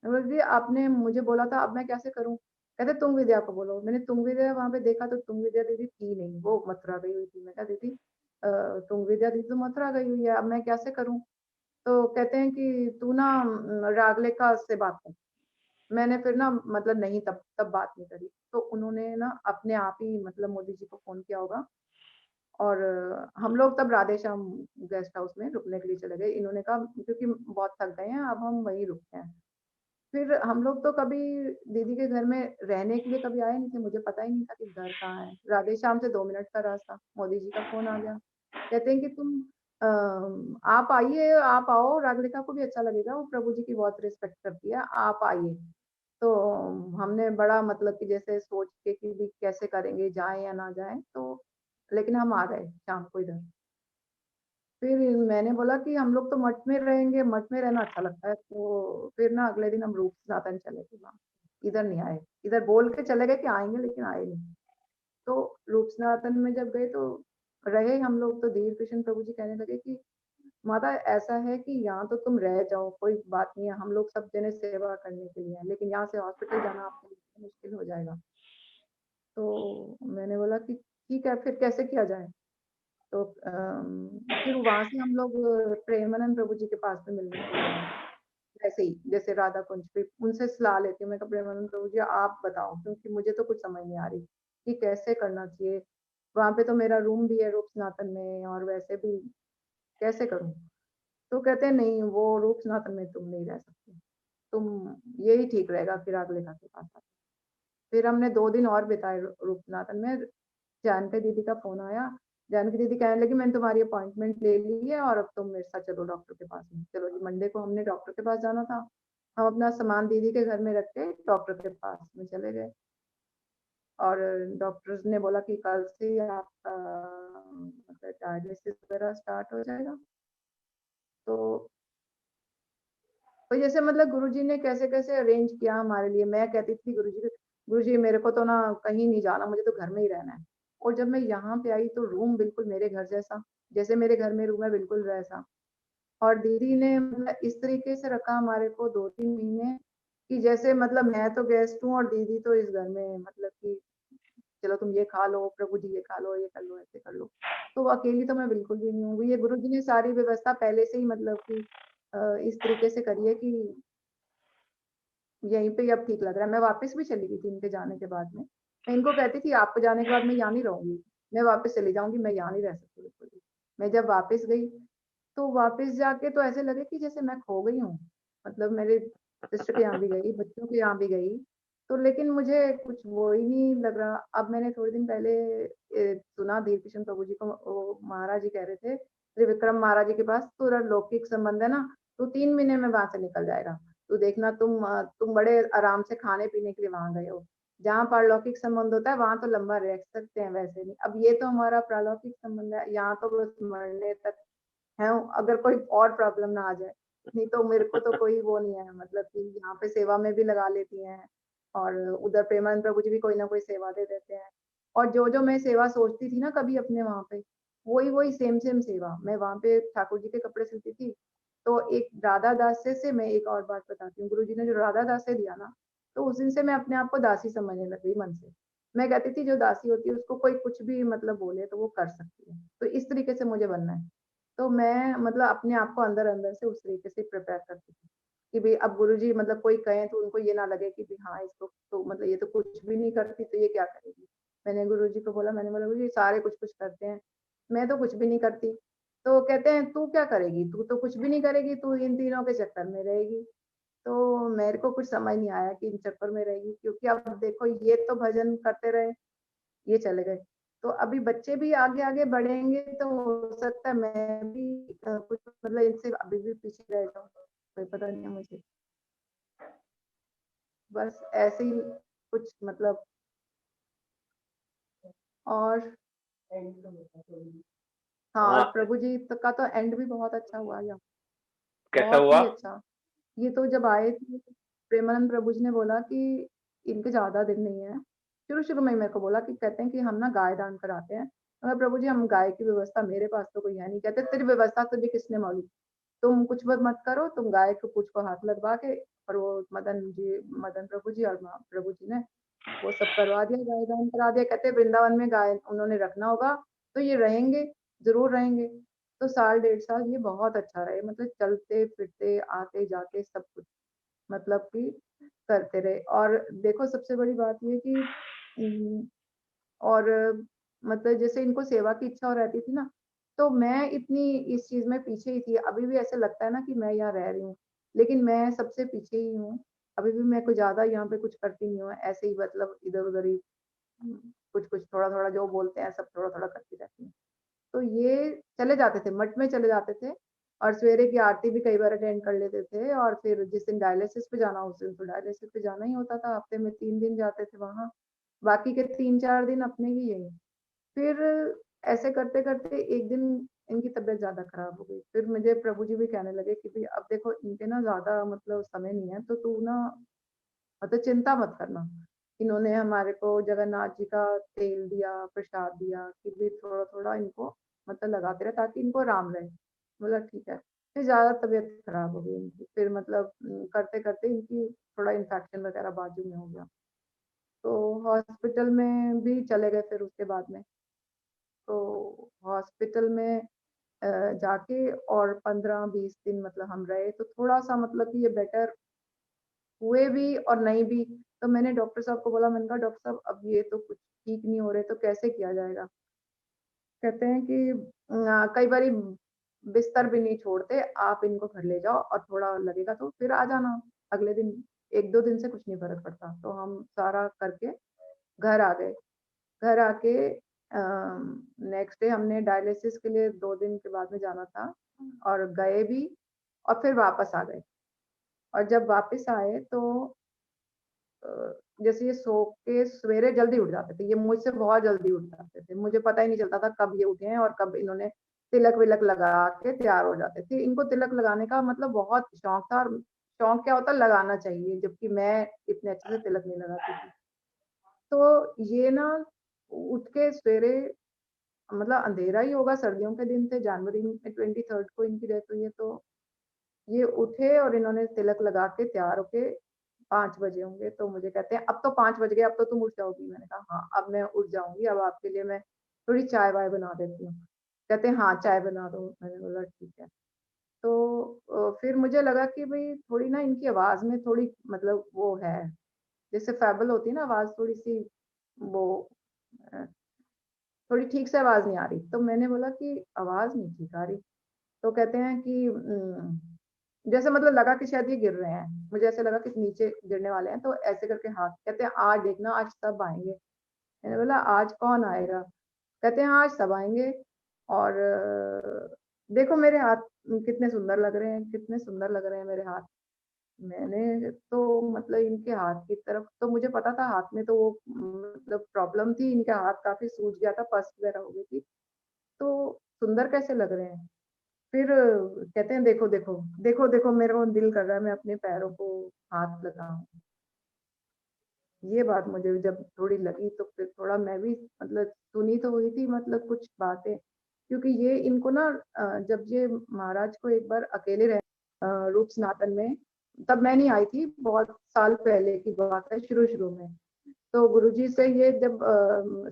मैं बोली, "दीदी आपने मुझे बोला था अब मैं कैसे करूँ?" कहते तुंग विद्या को बोलो। मैंने तुंग विद्या वहाँ पे देखा तो तुंग विद्या दीदी थी नहीं, वो मथुरा गई हुई थी। मैं कहा दीदी तुंग विद्या दीदी तो मथुरा गई हुई है, अब मैं कैसे करूँ? तो कहते हैं कि तू ना रागलेखा से बात कर। मैंने फिर ना मतलब नहीं तब तब बात नहीं करी। तो उन्होंने ना अपने आप ही मतलब मोदी जी को फ़ोन किया होगा और हम लोग तब राधे श्याम गेस्ट हाउस में रुकने के लिए चले गए। इन्होंने कहा क्योंकि बहुत थक गए हैं, अब हम वहीं रुकते हैं। फिर हम लोग तो कभी दीदी के घर में रहने के लिए कभी आए नहीं थे, मुझे पता ही नहीं था कि घर कहाँ है। राधे श्याम से 2 मिनट का रास्ता, मोदी जी का फ़ोन आ गया। कहते हैं कि तुम आप आइए, आप आओ, रागलिका को भी अच्छा लगेगा, वो प्रभु जी की बहुत रिस्पेक्ट करती है, आप आइए। तो हमने बड़ा मतलब कि जैसे सोच के कि भी कैसे करेंगे, जाएँ या ना जाएँ, तो लेकिन हम आ गए शाम को इधर। फिर मैंने बोला कि हम लोग तो मठ में रहेंगे, मठ में रहना अच्छा लगता है, तो फिर ना अगले दिन हम रूप सनातन चले गए वहाँ, इधर नहीं आए। इधर बोल के चले गए कि आएँगे लेकिन आए नहीं। तो रूप सनातन में जब गए तो रहे हम लोग तो धीर कृष्ण प्रभु जी कहने लगे कि माता ऐसा है कि यहाँ तो तुम रह जाओ, कोई बात नहीं है, हम लोग सब जने सेवा करने के लिए हैं, लेकिन यहाँ से हॉस्पिटल जाना आपके लिए मुश्किल हो जाएगा। तो मैंने बोला कि ठीक है, फिर कैसे किया जाए? तो फिर वहाँ से हम लोग प्रेमानंद प्रभु जी के पास में मिलने के लिए गए। वैसे ही, जैसे राधा कुंज पे उनसे सलाह लेती हूँ, मैं कहा प्रेमानंद प्रभु जी आप बताओ क्योंकि मुझे तो कुछ समझ नहीं आ रही कि कैसे करना चाहिए। वहाँ पे तो मेरा रूम भी है रूप सनातन में और वैसे भी कैसे करूँ? तो कहते हैं नहीं वो रूप सनातन में तुम नहीं रह सकती। तुम यही ठीक रहेगा फिर अगले के पास आओ। फिर हमने 2 दिन और बिताए रूप सनातन में। जानकी दीदी का फ़ोन आया, जानकी दीदी कहने लगी मैंने तुम्हारी अपॉइंटमेंट ले ली है और अब तुम मेरे साथ चलो डॉक्टर के पास में। चलो जी मंडे को हमने डॉक्टर के पास जाना था। हम अपना सामान दीदी के घर में रख के डॉक्टर के पास में चले गए और डॉक्टर्स ने बोला कि कल से ही आपका मतलब डायलिसिस वगैरह स्टार्ट हो जाएगा। तो जैसे मतलब गुरुजी ने कैसे-कैसे अरेंज किया हमारे लिए। मैं कहती थी गुरुजी को गुरुजी मेरे को तो ना कहीं नहीं जाना, मुझे तो घर में ही रहना है। और जब मैं यहाँ पे आई तो रूम बिल्कुल मेरे घर जैसा, जैसे मेरे घर में रूम है बिल्कुल वैसा। और दीदी ने मतलब इस तरीके से रखा हमारे को 2-3 महीने कि जैसे मतलब मैं तो गेस्ट हूँ और दीदी तो इस घर में मतलब कि चलो तुम ये खा लो, प्रभु जी ये खा लो, ये कर लो, ऐसे कर लो। तो अकेली तो मैं बिल्कुल भी नहीं हूँ। ये गुरुजी ने सारी व्यवस्था पहले से ही मतलब कि इस तरीके से करी है कि यहीं पे ही अब ठीक लग रहा है। मैं वापस भी चली गई थी इनके जाने के बाद में। मैं इनको कहती थी आपके जाने के बाद मैं यहाँ नहीं रहूँगी, मैं वापस चली जाऊँगी, मैं यहाँ नहीं रह सकती बिल्कुल भी। मैं जब वापस गई, तो वापस जाके तो ऐसे लगे कि जैसे मैं खो गई हूँ। मतलब मेरे सिस्टर के यहाँ भी गई, बच्चों के यहाँ भी गई, तो लेकिन मुझे कुछ वो ही नहीं लग रहा। अब मैंने थोड़े दिन पहले सुना धीर कृष्ण प्रभु जी को वो महाराज जी कह रहे थे, त्रिविक्रम महाराज जी के पास तेरा लौकिक संबंध है ना, तू 3 महीने में वहाँ से निकल जाएगा। तो देखना तुम बड़े आराम से खाने-पीने के लिए वहाँ गए हो। जहाँ पारलौकिक संबंध होता है वहाँ तो लंबा रह सकते हैं वैसे नहीं। अब ये तो हमारा प्रालौकिक संबंध है, यहाँ तो बस मरने तक है, अगर कोई और प्रॉब्लम ना आ जाए। नहीं तो मेरे को तो कोई वो नहीं है मतलब कि यहाँ पे सेवा में भी लगा लेती हैं और उधर प्रेमानंद प्रभु जी भी कोई ना कोई सेवा दे देते हैं। और जो-जो मैं सेवा सोचती थी ना कभी अपने वहाँ पे, वही-वही सेम-सेम सेवा। मैं वहाँ पे ठाकुर जी के कपड़े सिलती थी, तो एक राधा दास्य से मैं एक और बात बताती हूँ, गुरुजी ने जो राधा दास्य दिया ना, तो उस दिन से मैं अपने आप को दासी समझने लग गई मन से। मैं कहती थी जो दासी होती है उसको कोई कुछ भी मतलब बोले तो वो कर सकती है। तो इस तरीके से मुझे बनना है। तो मैं मतलब अपने आप को अंदर-अंदर से उस तरीके से प्रिपेयर करती थी, कि भई अब गुरुजी मतलब कोई कहें तो उनको ये ना लगे कि भई हाँ, इसको तो मतलब ये तो कुछ भी नहीं करती तो ये क्या करेगी? मैंने गुरुजी को बोला, मैंने बोला गुरुजी सारे कुछ-कुछ करते हैं, मैं तो कुछ भी नहीं करती। तो कहते हैं तू क्या करेगी? तू तो कुछ भी नहीं करेगी, तू इन तीनों के चक्कर में रहेगी। तो मेरे को कुछ समझ नहीं आया कि इन चक्कर में रहेगी क्योंकि अब देखो ये तो भजन करते रहे, ये चले गए। तो अभी बच्चे भी आगे-आगे बढ़ेंगे तो हो सकता है मैं भी कुछ मतलब इनसे अभी भी पीछे रह जाऊँ, कोई पता नहीं है मुझे। बस ऐसे ही कुछ मतलब और हाँ, और हाँ, प्रभु जी का तो एंड भी बहुत अच्छा हुआ या कैसा बहुत हुआ? ही अच्छा। ये तो जब आए थे, प्रेमानंद प्रभु जी ने बोला कि इनके ज़्यादा दिन नहीं है। शुरू-शुरू में ही मेरे को बोला कि कहते हैं कि हम ना गाय दान कराते हैं। मगर प्रभु जी हम गाय की व्यवस्था मेरे पास तो कोई है नहीं। कहते तेरी व्यवस्था तुझे किसने मालूम? तुम कुछ मत करो, तुम गाय को पूँछ को हाथ लगवा के और वो मदन प्रभु जी और प्रभु जी ने वो सब करवा दिया, गाय दान करा दिया। कहते वृंदावन में गाय उन्होंने रखना होगा, तो ये रहेंगे, ज़रूर रहेंगे। तो साल डेढ़ साल ये बहुत अच्छा रहे मतलब चलते-फिरते, आते-जाते सब कुछ मतलब कि करते रहे। और देखो सबसे बड़ी बात ये कि और मतलब जैसे इनको सेवा की इच्छा हो रहती थी ना, तो मैं इतनी इस चीज़ में पीछे ही थी। अभी भी ऐसा लगता है ना कि मैं यहाँ रह रही हूँ, लेकिन मैं सबसे पीछे ही हूँ। अभी भी मैं कोई ज़्यादा यहाँ पे कुछ करती नहीं हूँ, ऐसे ही मतलब इधर-उधर ही कुछ-कुछ, थोड़ा-थोड़ा जो बोलते हैं सब थोड़ा-थोड़ा करती रहती हूँ। तो ये चले जाते थे, मठ में चले जाते थे और सवेरे की आरती भी कई बार अटेंड कर लेते थे और फिर जिस दिन डायलिसिस पे जाना उस दिन तो डायलिसिस पे जाना ही होता था, हफ्ते में 3 दिन जाते थे वहाँ, बाकी के 3-4 दिन अपने ही यही। फिर ऐसे करते-करते एक दिन इनकी तबीयत ज़्यादा खराब हो गई, फिर मुझे प्रभु जी भी कहने लगे कि भई अब देखो इनके ना ज़्यादा मतलब समय नहीं है, तो तू ना मतलब चिंता मत करना। इन्होंने हमारे को जगन्नाथ जी का तेल दिया, प्रसाद दिया कि भी थोड़ा-थोड़ा इनको मतलब लगाते रहे ताकि इनको आराम रहे। बोला ठीक है। फिर ज़्यादा तबीयत खराब हो गई इनकी, फिर मतलब करते-करते इनकी थोड़ा इन्फेक्शन वगैरह बाजू में हो गया। तो हॉस्पिटल में भी चले गए फिर उसके बाद में। तो हॉस्पिटल में जाके और 15-20 दिन मतलब हम रहे, तो थोड़ा-सा मतलब कि ये बेटर हुए भी और नहीं भी। तो मैंने डॉक्टर साहब को बोला, मैंने कहा डॉक्टर साहब अब ये तो कुछ ठीक नहीं हो रहे, तो कैसे किया जाएगा? कहते हैं कि कई बारी बिस्तर भी नहीं छोड़ते, आप इनको घर ले जाओ और थोड़ा लगेगा तो फिर आ जाना अगले दिन। 1-2 दिन से कुछ नहीं फ़र्क पड़ता। तो हम सारा करके घर आ गए। घर आके नेक्स्ट डे हमने डायलिसिस के लिए 2 दिन के बाद में जाना था और गए भी और फिर वापस आ गए। और जब वापस आए तो जैसे ये सो के सवेरे जल्दी उठ जाते थे, ये मुझसे बहुत जल्दी उठ जाते थे। मुझे पता ही नहीं चलता था कब ये उठे हैं और कब इन्होंने तिलक-विलक लगा के तैयार हो जाते थे। इनको तिलक लगाने का मतलब बहुत शौक था और शौक क्या होता है लगाना चाहिए, जबकि मैं इतने अच्छे से तिलक नहीं लगाती थी। तो ये ना उठ के सवेरे मतलब अंधेरा ही होगा, सर्दियों के दिन थे, जनवरी में 23 को इनकी डेथ हुई है, तो ये उठे और इन्होंने तिलक लगा के तैयार होके 5 बजे होंगे, तो मुझे कहते हैं, "अब तो 5 बज गए, अब तो तुम उठ जाओगी।" मैंने कहा, "हाँ, अब मैं उठ जाऊँगी, अब आपके लिए मैं थोड़ी चाय-वाय बना देती हूँ।" कहते हैं, "हाँ, चाय बना दो।" मैंने बोला, "ठीक है।" तो फिर मुझे लगा कि भई थोड़ी ना इनकी आवाज़ में थोड़ी मतलब वो है, जैसे फ़ेबल होती है ना आवाज़ थोड़ी-सी वो अ, थोड़ी ठीक से आवाज़ नहीं आ रही। तो मैंने बोला कि आवाज़ नहीं ठीक आ रही। तो कहते हैं कि जैसे मतलब लगा कि शायद ये गिर रहे हैं। मुझे ऐसा लगा कि नीचे गिरने वाले हैं, तो ऐसे करके हाथ कहते हैं, "आज देखना, आज सब आएँगे।" मैंने बोला, "आज कौन आएगा?" कहते हैं, "आज सब आएँगे और देखो मेरे हाथ कितने सुंदर लग रहे हैं, कितने सुंदर लग रहे हैं मेरे हाथ।" मैंने तो मतलब इनके हाथ की तरफ तो मुझे पता था हाथ में तो वो मतलब प्रॉब्लम थी, इनका हाथ काफ़ी सूज गया था, पस वगैरह हो गई थी। तो सुंदर कैसे लग रहे हैं? फिर कहते हैं, "देखो, देखो, देखो, देखो मेरा वो दिल कर रहा है मैं अपने पैरों को हाथ लगाऊँ।" ये बात मुझे जब थोड़ी लगी तो फिर थोड़ा मैं भी मतलब सुनी तो हुई थी मतलब कुछ बातें, क्योंकि ये इनको ना जब ये महाराज को एक बार अकेले रूप सनातन में, तब मैं नहीं आई थी, बहुत साल पहले की बात है, शुरू-शुरू में। तो गुरुजी से ये जब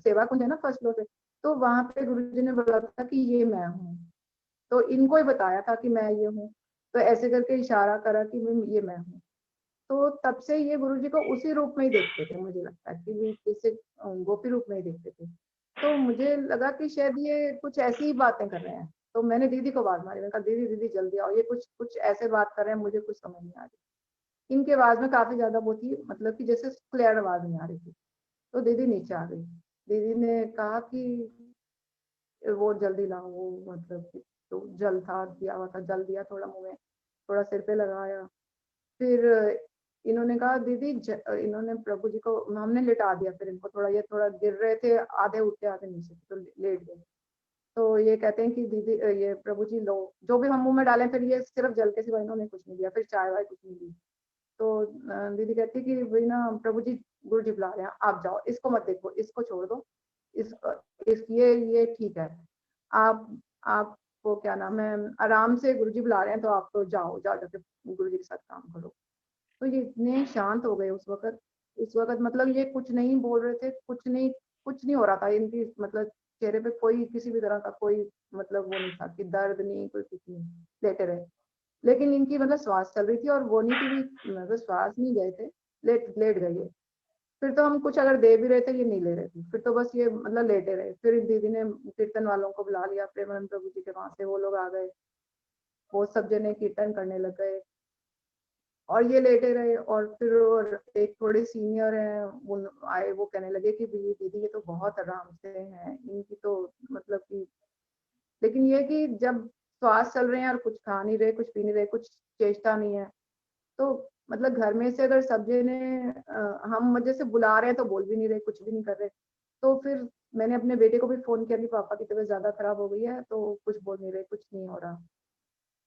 सेवा कुंज है ना फर्स्ट फ्लोर पे, तो वहाँ पे गुरुजी ने बोला था कि ये मैं हूँ। तो इनको ही बताया था कि मैं ये हूँ। तो ऐसे करके इशारा करा कि ये मैं हूँ। तो तब से ये गुरुजी को उसी रूप में ही देखते थे, मुझे लगता है कि वे जैसे गोपी रूप में ही देखते थे। तो मुझे लगा कि शायद ये कुछ ऐसी ही बातें कर रहे हैं। तो मैंने दीदी को आवाज़ मारी, मैंने कहा, "दीदी, दीदी जल्दी आओ, ये कुछ कुछ ऐसे बात कर रहे हैं, मुझे कुछ समझ नहीं आ रही।" इनकी आवाज़ में काफ़ी ज़्यादा वो थी मतलब कि जैसे क्लियर आवाज़ नहीं आ रही थी। तो दीदी नीचे आ गई। दीदी ने कहा कि वो जल्दी लाओ वो मतलब कि तो जल था, दिया हुआ था, जल दिया थोड़ा मुँह में, थोड़ा सिर पे लगाया। फिर इन्होंने कहा दीदी इन्होंने प्रभु जी को हमने लिटा दिया फिर इनको थोड़ा ये थोड़ा गिर रहे थे, आधे उठे आधे नीचे तो लेट गए। तो ये कहते हैं कि दीदी ये प्रभु जी लो, जो भी हम मुँह में डालें फिर ये सिर्फ जल के सिवा इन्होंने कुछ नहीं दिया, फिर चाय-वाय कुछ नहीं दी। तो दीदी कहती कि भई ना प्रभु जी गुरु जी बुला रहे हैं, आप जाओ, इसको मत देखो, इसको छोड़ दो, इस इस ये ठीक है। आप आपको क्या नाम है आराम से गुरु जी बुला रहे हैं तो आप तो जाओ, जाओ जाके गुरु जी के साथ काम करो। तो ये इतने शांत हो गए उस वक़्त मतलब ये कुछ नहीं बोल रहे थे, कुछ नहीं हो रहा था इनकी मतलब चेहरे पे कोई किसी भी तरह का कोई मतलब वो नहीं था कि दर्द नहीं, कोई कुछ नहीं, लेटे रहे। लेकिन इनकी मतलब श्वास चल रही थी और वो नहीं कि भी मतलब श्वास नहीं गए थे, लेट लेट गए ये। फिर तो हम कुछ अगर दे भी रहे थे, ये नहीं ले रहे थे। फिर तो बस ये मतलब लेटे रहे। फिर दीदी ने कीर्तन वालों को बुला लिया, प्रेमानंद प्रभु जी के वहाँ से वो लोग आ गए। वो सब जने कीर्तन करने लग गए और ये लेटे रहे और फिर और एक थोड़े सीनियर हैं, उन आए वो कहने लगे कि भई दीदी ये तो बहुत आराम से हैं, इनकी तो मतलब कि लेकिन ये है कि जब श्वास चल रहे हैं और कुछ खा नहीं रहे, कुछ पी नहीं रहे, कुछ चेष्टा नहीं है, तो मतलब घर में से अगर सब जने हम जैसे बुला रहे हैं तो बोल भी नहीं रहे, कुछ भी नहीं कर रहे। तो फिर मैंने अपने बेटे को भी फ़ोन किया कि पापा की तबीयत ज़्यादा खराब हो गई है, तो कुछ बोल नहीं रहे, कुछ नहीं हो रहा।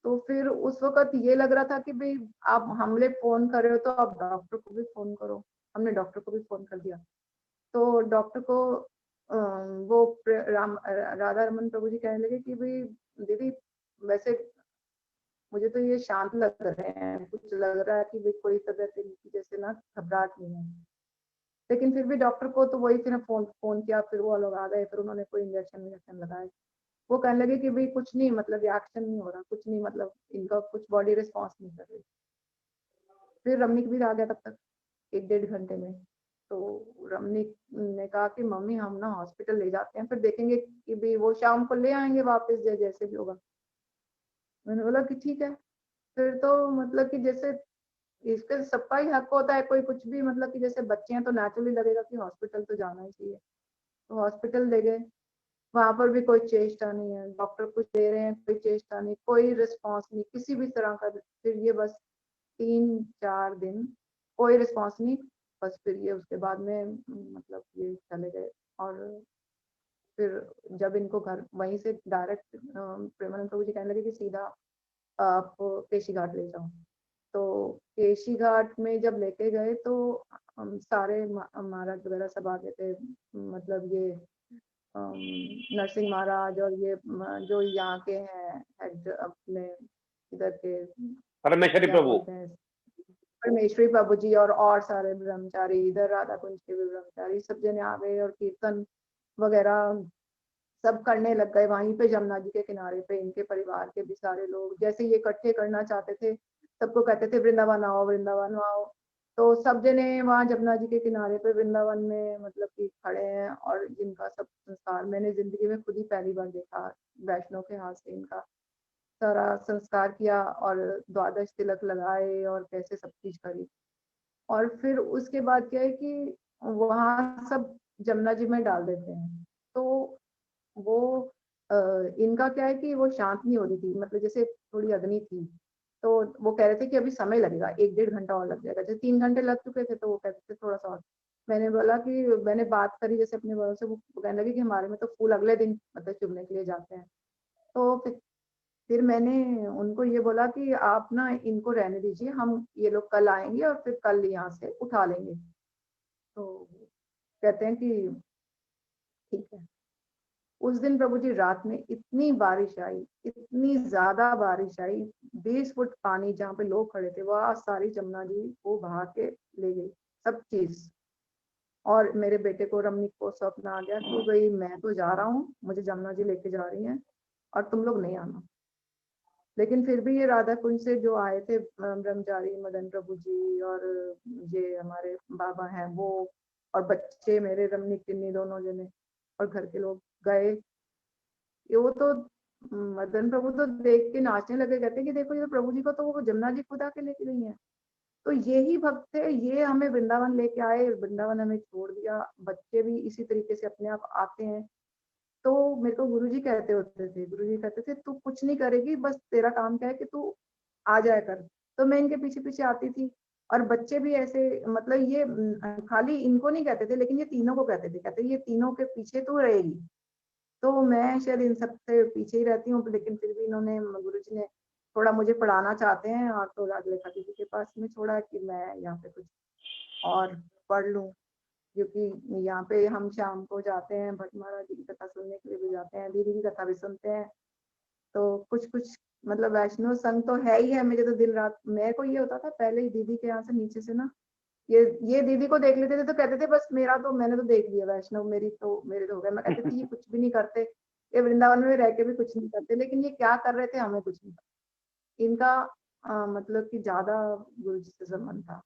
तो फिर उस वक़्त ये लग रहा था कि भई आप हमले फ़ोन कर रहे हो तो आप डॉक्टर को भी फ़ोन करो। हमने डॉक्टर को भी फ़ोन कर दिया। तो डॉक्टर को वो राधा रमन प्रभु जी कहने लगे कि भई दीदी वैसे मुझे तो ये शांत लग रहे हैं, कुछ लग रहा है कि भई कोई तबीयत इनकी जैसे ना घबराहट नहीं है। लेकिन फिर भी डॉक्टर को तो वही फिर फ़ोन फ़ोन किया, फिर वो लोग आ गए, फिर उन्होंने कोई इंजेक्शन-विजेक्शन लगाए। वो कहने लगे कि भई कुछ नहीं मतलब रिएक्शन नहीं हो रहा, कुछ नहीं मतलब इनका कुछ बॉडी रिस्पॉन्स नहीं कर रही। फिर रमनीक भी आ गया तब तक 1 डेढ़ घंटे में। तो रमनीक ने कहा कि मम्मी हम ना हॉस्पिटल ले जाते हैं, फिर देखेंगे कि भई वो शाम को ले आएँगे वापस जैसे भी होगा। मैंने बोला कि ठीक है। फिर तो मतलब कि जैसे इसका सबका ही हक होता है, कोई कुछ भी मतलब कि जैसे बच्चे हैं तो नेचुरली लगेगा कि हॉस्पिटल तो जाना ही चाहिए। तो हॉस्पिटल ले गए, वहाँ पर भी कोई चेष्टा नहीं है, डॉक्टर कुछ दे रहे हैं, कोई चेष्टा नहीं, कोई रिस्पॉन्स नहीं, किसी भी तरह का फिर ये बस 3-4 दिन कोई रिस्पॉन्स नहीं, बस फिर ये उसके बाद में मतलब ये चले गए और फिर जब इनको घर वहीं से डायरेक्ट प्रेमानंद प्रभु जी कहने लगे कि सीधा आप पेशी घाट ले जाओ। तो केशी घाट में जब लेके गए तो हम सारे महाराज वगैरह सब आ गए थे, मतलब ये नरसिंह महाराज और ये जो यहाँ के हैं हेड अपने इधर के, परमेश्वरी क्या प्रभु। बोलते हैं, परमेश्वरी बाबू जी और सारे ब्रह्मचारी, इधर राधा कुंज के भी ब्रह्मचारी सब जने आ गए और कीर्तन वगैरह सब करने लग गए वहीं पे जमुना जी के किनारे पे। इनके परिवार के भी सारे लोग जैसे ये इकट्ठे करना चाहते थे, सबको कहते थे वृंदावन आओ वृंदावन आओ। तो सब जने वहाँ जमुना जी के किनारे पे वृंदावन में मतलब कि खड़े हैं, और जिनका सब संस्कार मैंने जिंदगी में खुद ही पहली बार देखा, वैष्णव के हाथ से इनका सारा संस्कार किया और द्वादश तिलक लगाए और कैसे सब चीज करी। और फिर उसके बाद क्या है कि वहाँ सब जमुना जी में डाल देते हैं। तो वो इनका क्या है कि वो शांत नहीं हो रही थी, मतलब जैसे थोड़ी अग्नि थी। तो वो कह रहे थे कि अभी समय लगेगा, 1-1.5 घंटा और लग जाएगा। जैसे 3 घंटे लग चुके थे तो वो कहते थे थोड़ा सा और। मैंने बोला कि मैंने बात करी जैसे अपने बड़ों से, वो कहने लगे कि हमारे में तो फूल अगले दिन मतलब चुभने के लिए जाते हैं। तो फिर मैंने उनको ये बोला कि आप ना इनको रहने दीजिए, हम ये लोग कल आएंगे और फिर कल यहाँ से उठा लेंगे। तो कहते हैं कि ठीक है। उस दिन प्रभु जी रात में इतनी बारिश आई, इतनी ज्यादा बारिश आई, 20 फुट पानी जहाँ पे लोग खड़े थे वह सारी जमुना जी वो बहा के ले गई सब चीज। और मेरे बेटे को रमनीक को सपना आ गया कि भाई मैं तो जा रहा हूँ, मुझे जमुना जी लेके जा रही हैं और तुम लोग नहीं आना। लेकिन फिर भी ये राधा कुंज से जो आए थे ब्रह्मचारी मदन प्रभु जी और ये हमारे बाबा हैं वो, और बच्चे मेरे रमनीक टिन्नी दोनों जने और घर के लोग गए। ये वो तो मदन प्रभु तो देख के नाचने लगे, कहते कि देखो ये तो प्रभु जी को तो वो जमुना जी खुद आके लेके गई है। तो यही भक्त थे, ये हमें वृंदावन लेके आए, वृंदावन हमें छोड़ दिया। बच्चे भी इसी तरीके से अपने आप आते हैं। तो मेरे को गुरुजी कहते होते थे, गुरुजी कहते थे तू कुछ नहीं करेगी, बस तेरा काम क्या है कि तू आ जाया कर। तो मैं इनके पीछे पीछे आती थी। और बच्चे भी ऐसे, मतलब ये खाली इनको नहीं कहते थे लेकिन ये तीनों को कहते थे, कहते ये तीनों के पीछे तू रहेगी। तो मैं शायद इन सब से पीछे ही रहती हूँ, लेकिन फिर भी इन्होंने गुरुजी ने थोड़ा मुझे पढ़ाना चाहते हैं, और तो राजलेखा दीदी के पास में छोड़ा कि मैं यहाँ पे कुछ और पढ़ लूँ। क्योंकि यहाँ पे हम शाम को जाते हैं, भट्ट महाराज जी की कथा सुनने के लिए भी जाते हैं, दीदी की कथा भी सुनते हैं। तो कुछ कुछ मतलब वैष्णव संग तो है ही है। मुझे तो दिन रात मेरे को ये होता था पहले ही दीदी के यहाँ से नीचे से ना, ये दीदी को देख लेते थे तो कहते थे बस मेरा तो मैंने तो देख लिया वैष्णव, मेरे तो हो गए। मैं कहती थी ये कुछ भी नहीं करते, ये वृंदावन में रह के भी कुछ नहीं करते, लेकिन ये क्या कर रहे थे हमें कुछ नहीं पता। इनका मतलब कि ज्यादा गुरु जी से संबंध था।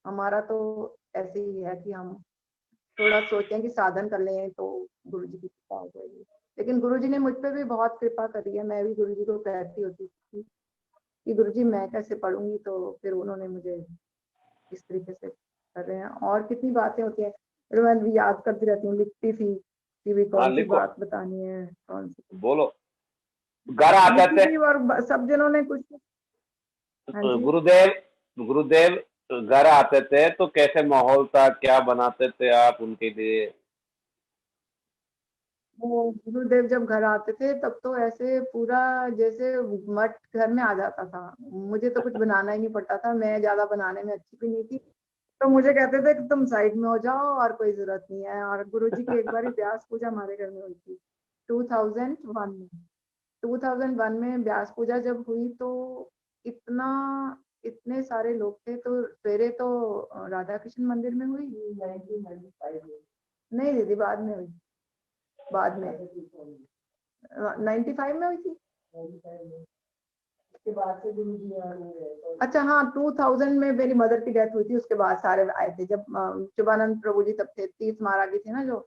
हमारा तो ऐसे ही है कि हम थोड़ा सोचते हैं कि साधन कर लें तो गुरु जी की कृपा हो जाएगी। लेकिन गुरु जी ने मुझ पर भी बहुत कृपा करी है। मैं भी गुरु जी को कहती होती थी कि गुरु जी मैं कैसे पढ़ूंगी, तो फिर उन्होंने मुझे इस तरीके से कर रहे हैं। और कितनी बातें होती हैं, फिर मैं भी याद करती रहती हूँ, लिखती थी कि भी हाँ कौन सी लिखो, बात बतानी है, कौन सी बोलो। घर आते लिखी थे थी। और सब जनों ने कुछ, हाँ जी। गुरुदेव, गुरुदेव घर आते थे तो कैसे माहौल था, क्या बनाते थे आप उनके लिए? वो गुरुदेव जब घर आते थे तब तो ऐसे पूरा जैसे मठ घर में आ जाता था। मुझे तो कुछ बनाना ही नहीं पड़ता था, मैं ज्यादा बनाने में अच्छी भी नहीं थी। तो मुझे कहते थे कि तुम साइड में हो जाओ और कोई जरूरत नहीं है। और गुरुजी की एक बार व्यास पूजा हमारे घर में हुई थी 2001 में। 2001 में व्यास पूजा जब हुई तो इतना इतने सारे लोग थे। तो सवेरे तो राधा कृष्ण मंदिर में हुई, नहीं दीदी बाद में हुई, बाद में 95 में हुई थी। उसके बाद से गुरु जी, अच्छा हाँ 2000 में मेरी मदर की डेथ हुई थी। उसके बाद सारे आए थे जब शुभानंद प्रभु जी तब थे, 30 महाराज जी थे ना जो।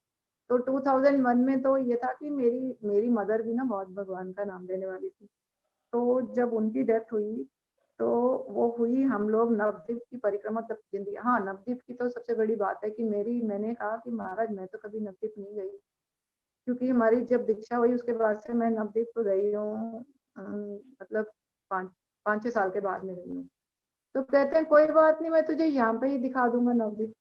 तो 2001 में तो ये था कि मेरी मेरी मदर भी ना बहुत भगवान का नाम लेने वाली थी। तो जब उनकी डेथ हुई तो वो हुई, हम लोग नवद्वीप की परिक्रमा तब जिंदगी, हाँ नवद्वीप की तो सबसे बड़ी बात है कि मैंने कहा कि महाराज मैं तो कभी नवद्वीप नहीं गई, क्योंकि हमारी जब दीक्षा हुई उसके बाद से मैं नवद्वीप तो गई हूँ मतलब 5-6 साल के बाद में गई हूँ। तो कहते हैं कोई बात नहीं, मैं तुझे यहाँ पे ही दिखा दूंगा नवद्वीप।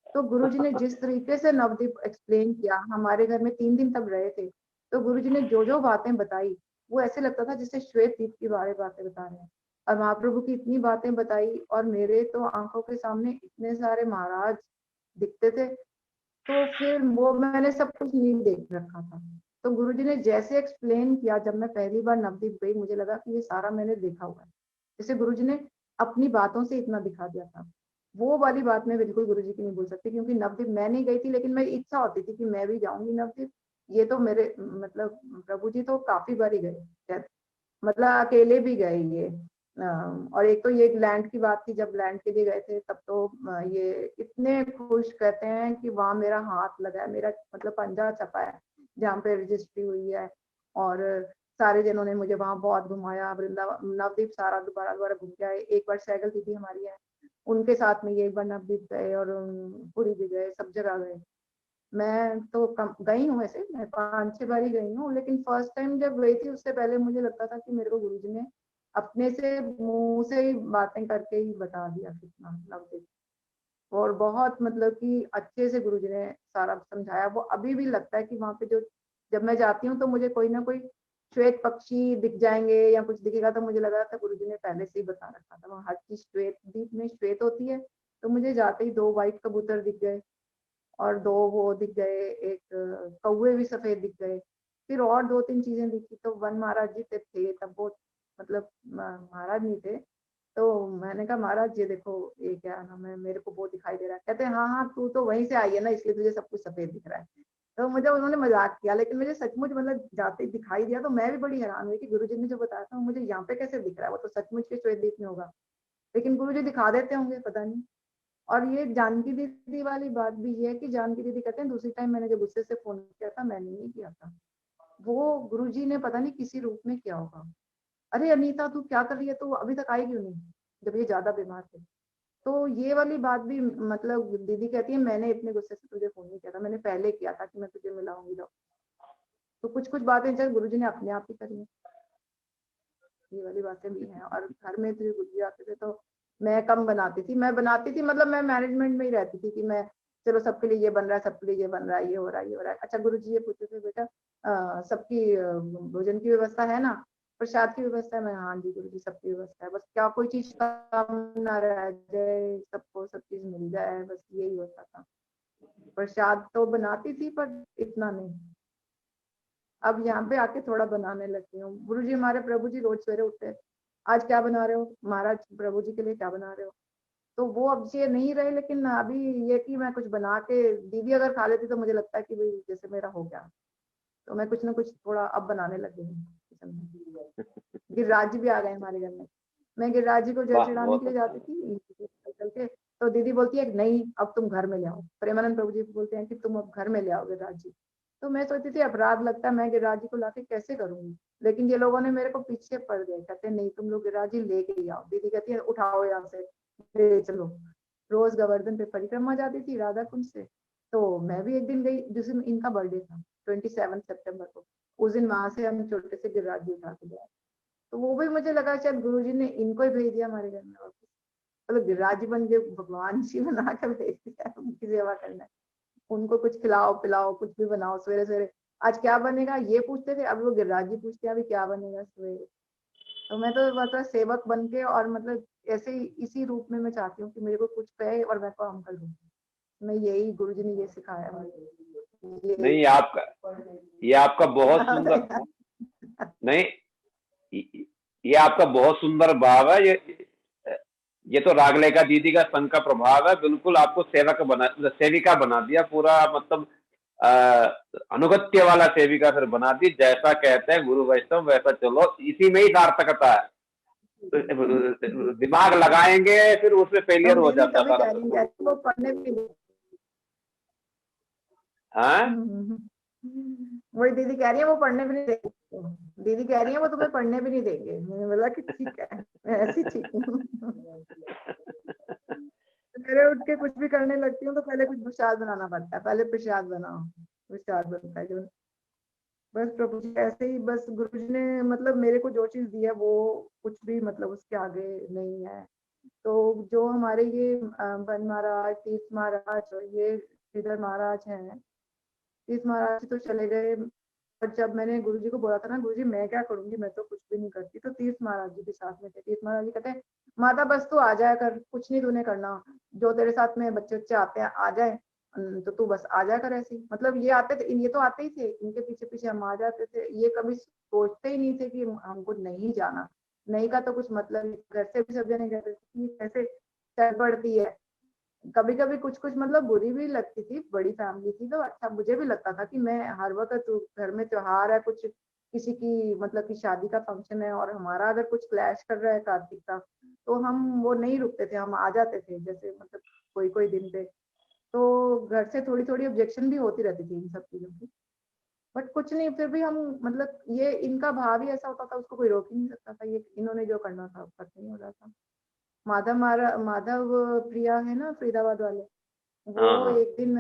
तो गुरुजी ने जिस तरीके से नवद्वीप एक्सप्लेन किया, हमारे घर में 3 दिन तब रहे थे। तो गुरुजी ने जो जो बातें बताई वो ऐसे लगता था जैसे श्वेत द्वीप की बातें बता रहे हैं। और महाप्रभु की इतनी बातें बताई, और मेरे तो आंखों के सामने इतने सारे महाराज दिखते थे। तो फिर वो मैंने सब कुछ नहीं देख रखा था। तो गुरुजी ने जैसे एक्सप्लेन किया, जब मैं पहली बार नवदीप गई, मुझे लगा कि ये सारा मैंने देखा हुआ है। जैसे गुरुजी ने अपनी बातों से इतना दिखा दिया था। वो वाली बात मैं बिल्कुल गुरुजी की नहीं भूल सकती, क्योंकि नवदीप मैं नहीं गई थी, लेकिन मेरी इच्छा होती थी कि मैं भी जाऊंगी नवदीप। ये तो मेरे मतलब प्रभु जी तो काफी बार ही गए, मतलब अकेले भी गए ये। और एक तो ये लैंड की बात थी, जब लैंड के लिए गए थे तब तो ये इतने खुश कहते हैं कि वहां मेरा हाथ लगा है, मेरा मतलब पंजा छपा है जहाँ पे रजिस्ट्री हुई है। और सारे जनों ने मुझे वहां बहुत घुमाया, वृंदावन नवदीप सारा दोबारा दोबारा घूम के आए। एक बार सैगल दीदी हमारी है, उनके साथ में ये एक बार नवदीप गए, और पुरी भी गए, सब जगह गए। मैं तो कम गई हूँ, वैसे मैं 5-6 बार ही गई हूँ, लेकिन फर्स्ट टाइम जब गई थी उससे पहले मुझे लगता था कि मेरे को गुरुजी ने अपने से मुंह से ही बातें करके ही बता दिया कितना नवदीप। और बहुत मतलब कि अच्छे से गुरुजी ने सारा समझाया। वो अभी भी लगता है कि वहां पे जो जब मैं जाती हूँ तो मुझे कोई ना कोई श्वेत पक्षी दिख जाएंगे या कुछ दिखेगा, तो मुझे लग रहा था गुरुजी ने पहले से ही बता रखा था। वहाँ हर चीज श्वेत, दीप में श्वेत होती है। तो मुझे जाते ही 2 व्हाइट कबूतर दिख गए, और 2 वो दिख गए, एक कौवे भी सफेद दिख गए। फिर और 2-3 चीजें दिखी, तो वन महाराज जी थे तब वो, मतलब महाराज नहीं थे। तो मैंने कहा महाराज ये देखो ये क्या नाम है, मेरे को वो दिखाई दे रहा है। कहते हैं हाँ हाँ तू तो वहीं से आई है ना, इसलिए तुझे सब कुछ सफेद दिख रहा है। तो मुझे उन्होंने मजाक किया, लेकिन मुझे सचमुच मतलब जाते ही दिखाई दिया। तो मैं भी बड़ी हैरान हुई कि गुरुजी ने जो बताया था मुझे यहाँ पे कैसे दिख रहा है, वो तो सचमुच के श्वेत द्वीप में होगा, लेकिन गुरुजी दिखा देते होंगे, पता नहीं। और ये जानकी दीदी वाली बात भी ये है कि जानकी दीदी कहते हैं दूसरी टाइम मैंने जब गुस्से से फोन किया था, मैंने नहीं किया था, वो गुरुजी ने पता नहीं किसी रूप में किया होगा। अरे अनीता तू क्या कर रही है, तू अभी तक आई क्यों नहीं, जब ये ज्यादा बीमार थे। तो ये वाली बात भी मतलब दीदी कहती है मैंने इतने गुस्से से तुझे फोन नहीं किया था, मैंने पहले किया था कि मैं तुझे मिलाऊंगी। तो कुछ कुछ बातें जब गुरुजी ने अपने आप ही करी है, ये वाली बातें भी हैं। और घर में तो गुरुजी आते थे तो मैं कम बनाती थी, मैं बनाती थी मतलब मैं मैनेजमेंट में ही रहती थी कि मैं चलो सबके लिए ये बन रहा है, सबके लिए ये बन रहा है, ये हो रहा है, ये हो रहा है। अच्छा गुरुजी ये पूछते थे बेटा सबकी भोजन की व्यवस्था है ना, प्रसाद की व्यवस्था है। मैं हाँ जी गुरुजी सबकी व्यवस्था है, बस क्या कोई चीज कम ना रह जाए, सबको सब चीज मिल जाए, बस यही होता था। प्रसाद तो बनाती थी पर इतना नहीं। अब यहाँ पे आके थोड़ा बनाने लगती हूँ। गुरु जी हमारे प्रभु जी रोज सवेरे उठते हैं, आज क्या बना रहे हो महाराज, प्रभु जी के लिए क्या बना रहे हो। तो वो अब ये नहीं रहे, लेकिन अभी ये कि मैं कुछ बना के दीदी अगर खा लेती तो मुझे लगता है कि भाई जैसे मेरा हो गया। तो मैं कुछ ना कुछ थोड़ा अब बनाने लगी हूँ किचन में। गिरिराज जी भी आ गए हमारे घर में। मैं गिरिराज जी को जल वाह चढ़ाने बहुत के लिए जाती थी चल के, तो दीदी बोलती है नहीं अब तुम घर में ले आओ। प्रेमानंद प्रभु जी बोलते हैं कि तुम अब घर में ले आओ गिरिराज जी। तो मैं सोचती थी अपराध लगता है, मैं गिरिराज जी को लाके कैसे करूंगी, लेकिन ये लोगों ने मेरे को पीछे पड़ गए, कहते नहीं तुम लोग गिरिराज जी लेके ही आओ। दीदी कहती है उठाओ यहाँ से ले चलो। रोज गोवर्धन पे परिक्रमा जाती थी राधा कुंज से। तो मैं भी एक दिन गई जिस दिन इनका बर्थडे था, 27 सितंबर को। उस दिन वहां से हम छोटे से गिरिराज जी उठा के गए। तो वो भी मुझे लगा शायद गुरुजी ने इनको ही भेज दिया हमारे घर में वापस, मतलब गिरिराज जी बन के भगवान जी बना कर भेज दिया उनकी सेवा करना है। उनको कुछ खिलाओ पिलाओ, कुछ भी बनाओ, सवेरे सवेरे आज क्या बनेगा ये पूछते थे, अब वो गिरिराज जी पूछते हैं अभी क्या बनेगा सवेरे। तो मैं तो मतलब सेवक बन के, और मतलब ऐसे ही इसी रूप में मैं चाहती हूँ कि मेरे को कुछ कहे और मैं काम कर दूँ। मैं यही गुरुजी ने ये सिखाया मुझे, ये नहीं आपका, ये आपका बहुत सुंदर, नहीं ये आपका बहुत सुंदर भाव है। ये तो रागलेखा दीदी का संघ का प्रभाव है। बिल्कुल आपको सेवक बना, सेविका बना दिया पूरा, मतलब अनुगत्य वाला सेविका फिर बना दी। जैसा कहते हैं गुरु वैष्णव वैसा चलो, इसी में ही सार्थकता है। दिमाग लगाएंगे फिर उसमें तो फेलियर हो दीदी जाता कभी था। कह रही है वो पढ़ने भी हाँ वही दीदी कह रही है वो पढ़ने भी नहीं देंगे, दीदी कह रही है वो तुम्हें पढ़ने भी नहीं देंगे। मैंने बोला कि ठीक है मैं ऐसी ठीक हूँ। सवेरे उठ के कुछ भी करने लगती हूँ तो पहले कुछ प्रसाद बनाना पड़ता है, पहले प्रसाद बनाओ, प्रसाद बनता है जो। बस प्रभु जी ऐसे ही, बस गुरु जी ने मतलब मेरे को जो चीज दी है वो कुछ भी मतलब उसके आगे नहीं है। तो जो हमारे ये बन महाराज, तीर्थ महाराज और ये श्रीधर महाराज हैं, तीर्थ महाराज तो चले गए जब मैंने गुरुजी को बोला था ना, गुरुजी मैं क्या करूँगी, मैं तो कुछ भी नहीं करती, तो तीर्थ महाराज जी भी साथ में थे। तीर्थ महाराज जी कहते हैं, माता बस तू आ जाया कर, कुछ नहीं तूने करना, जो तेरे साथ में बच्चे-वच्चे आते हैं आ जाएँ, तो तू बस आ जाया कर ऐसे ही। मतलब ये आते थे, ये तो आते ही थे, इनके पीछे-पीछे हम आ जाते थे। ये कभी सोचते ही नहीं थे कि हमको नहीं जाना। नहीं का तो कुछ मतलब नहीं, घर से भी सब जने कहते थे कि कैसे चल पड़ती है। कभी-कभी कुछ-कुछ मतलब बुरी भी लगती थी, बड़ी फैमिली थी तो अच्छा मुझे भी लगता था कि मैं हर वक़्त घर में त्योहार है, कुछ किसी की मतलब की शादी का फंक्शन है और हमारा अगर कुछ क्लैश कर रहा है कार्तिक का, तो हम वो नहीं रुकते थे, हम आ जाते थे जैसे मतलब कोई-कोई दिन पे। तो घर से थोड़ी-थोड़ी ऑब्जेक्शन भी होती रहती थी इन सब चीज़ों की। बट कुछ नहीं, फिर भी हम मतलब ये इनका भाव ही ऐसा होता था, उसको कोई रोक ही नहीं सकता था, ये इन्होंने जो करना था करते ही हो रहा था। माधव प्रिया है ना फरीदाबाद वाले, हाँ वो हाँ। एक दिन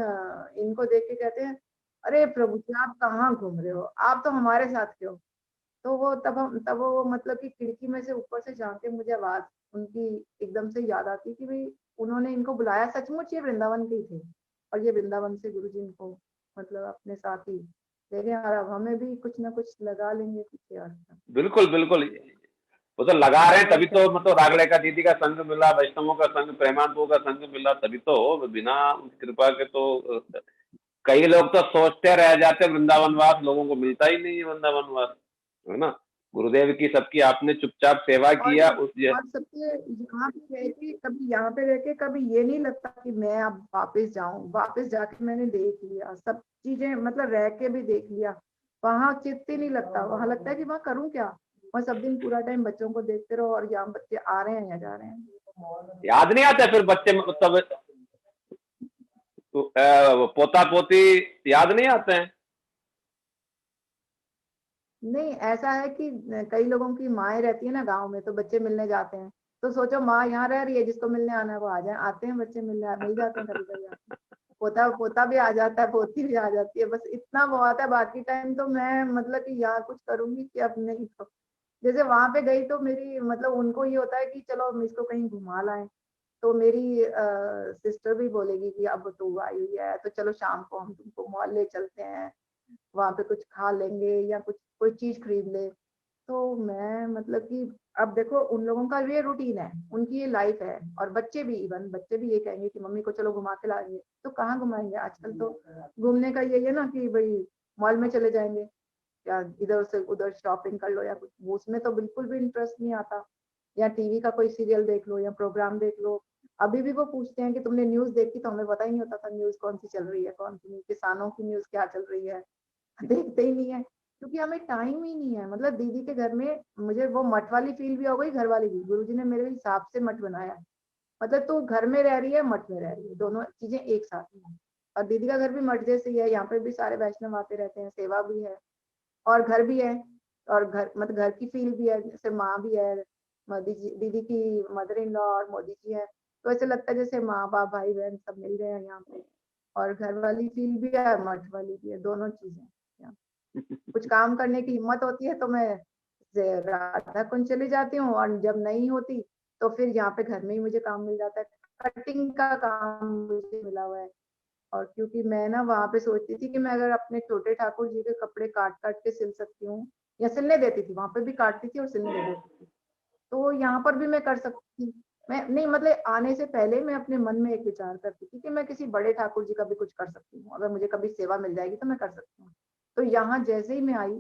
इनको देख के कहते हैं, अरे प्रभु जी आप कहाँ घूम रहे हो, आप तो हमारे साथ थे हो। तो वो तब वो मतलब कि खिड़की में से ऊपर से झांक के मुझे आवाज उनकी एकदम से याद आती कि भाई उन्होंने इनको बुलाया, सचमुच ये वृंदावन के ही थे और ये वृंदावन से गुरु जी इनको मतलब अपने साथ ही ले गए, और अब हमें भी कुछ ना कुछ लगा लेंगे कुछ यार। बिल्कुल बिल्कुल, वो तो लगा रहे हैं और तभी क्या। तो, मतलब रागड़े का दीदी का संग मिला, वैष्णवों का संग, प्रेमानंदों का संग मिला, तभी तो, बिना उनकी कृपा के तो कई लोग तो सोचते रह जाते वृंदावनवास, लोगों को मिलता ही नहीं है वृंदावनवास, है ना। गुरुदेव की सबकी आपने चुपचाप सेवा और किया सब उस ये। और सबसे यहाँ पे रह के कभी यहाँ पे रह के कभी ये नहीं लगता कि मैं अब वापस जाऊं, वापस जाके मैंने देख लिया सब चीजें, मतलब रह के भी देख लिया, वहां चित्त ही नहीं लगता, वहां लगता है कि वहां करूं क्या, वहां सब दिन पूरा टाइम बच्चों को देखते रहो और यहाँ बच्चे आ रहे हैं या जा रहे हैं। याद नहीं आता फिर बच्चे, मतलब पोता पोती याद नहीं आते हैं? नहीं ऐसा है कि कई लोगों की माएँ रहती है ना गाँव में, तो बच्चे मिलने जाते हैं, तो सोचो माँ यहाँ रह रही है, जिसको मिलने आना है वो आ जाए, आते हैं बच्चे मिलने, मिल जाते हैं कभी कभी आके। पोता पोता भी आ जाता है, पोती भी आ जाती है, बस इतना बहुत है, बाकी टाइम तो मैं मतलब कि यहाँ कुछ करूंगी कि अब नहीं तो। जैसे वहां पे गई तो मेरी मतलब उनको ये होता है कि चलो हम इसको कहीं घुमा लाएं, तो मेरी सिस्टर भी बोलेगी कि अब तू आई हुई है तो चलो शाम को हम तुमको मॉल ले चलते हैं, वहां पे कुछ खा लेंगे या कुछ कोई चीज खरीद ले। तो मैं मतलब कि अब देखो उन लोगों का ये रूटीन है, उनकी ये लाइफ है, और बच्चे भी, इवन बच्चे भी ये कहेंगे कि मम्मी को चलो घुमा के लाएंगे, तो कहाँ घुमाएंगे, आजकल तो घूमने का यही है ना कि भाई मॉल में चले जाएंगे या इधर से उधर शॉपिंग कर लो या कुछ, वो उसमें तो बिल्कुल भी इंटरेस्ट नहीं आता। या टीवी का कोई सीरियल देख लो या प्रोग्राम देख लो, अभी भी वो पूछते हैं कि तुमने न्यूज देखी, तो हमें पता ही नहीं होता था न्यूज कौन सी चल रही है, कौन सी नहीं, किसानों की न्यूज क्या चल रही है, देखते ही नहीं है, क्योंकि हमें टाइम ही नहीं है। मतलब दीदी के घर में मुझे वो मठ वाली फील भी हो गई, घर वाली भी, गुरुजी ने मेरे हिसाब से मठ बनाया है। मतलब तू घर में रह रही है, मठ में रह रही है, दोनों चीजें एक साथ में है। और दीदी का घर भी मठ जैसे ही है, यहाँ पे भी सारे वैष्णव आते रहते हैं, सेवा भी है और घर भी है, और घर मतलब घर की फील भी है, जैसे माँ भी है, मोदी जी दीदी की मदर इन लॉ और मोदी जी है, तो ऐसे लगता है जैसे माँ बाप भाई बहन सब मिल रहे हैं यहाँ पे। और घर वाली फील भी है, मठ वाली भी है, दोनों चीजें यहाँ। कुछ काम करने की हिम्मत होती है तो मैं राधा कुंज चली जाती हूँ, और जब नहीं होती तो फिर यहाँ पे घर में ही मुझे काम मिल जाता है, कटिंग का काम मुझे मिला हुआ है। और क्योंकि मैं ना वहाँ पे सोचती थी कि मैं अगर अपने छोटे ठाकुर जी के कपड़े काट-काट के सिल सकती हूँ, या सिलने देती थी, वहाँ पे भी काटती थी और सिलने दे देती थी। तो यहाँ पर भी मैं कर सकती थी। मैं नहीं मतलब आने से पहले मैं अपने मन में एक विचार करती थी कि मैं किसी बड़े ठाकुर जी का भी कुछ कर सकती हूँ। अगर मुझे कभी सेवा मिल जाएगी तो मैं कर सकती हूँ। तो यहाँ जैसे ही मैं आई,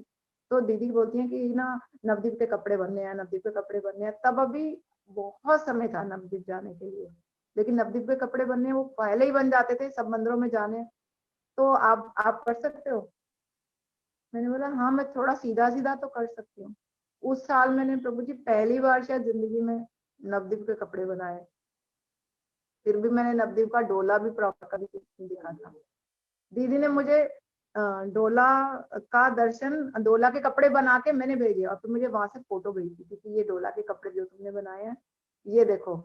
तो दीदी बोलती हैं कि ना नवदीप के कपड़े बनने हैं, नवदीप के कपड़े बनने हैं। तब अभी बहुत समय था नवदीप जाने के लिए। लेकिन नवदीप के कपड़े बनने वो पहले ही बन जाते थे, सब मंदिरों में जाने। तो आप कर सकते हो? मैंने बोला हाँ मैं थोड़ा सीधा सीधा तो कर सकती हूँ। उस साल मैंने प्रभु जी पहली बार शायद जिंदगी में नवदीप के कपड़े बनाए। फिर भी मैंने नवदीप का डोला भी प्रॉपर कभी नहीं दिखा था। दीदी ने मुझे डोला का दर्शन, डोला के कपड़े बना के मैंने भेजे, और फिर मुझे वहां से फोटो भेजी थी कि ये डोला के कपड़े जो तुमने बनाए हैं, ये देखो।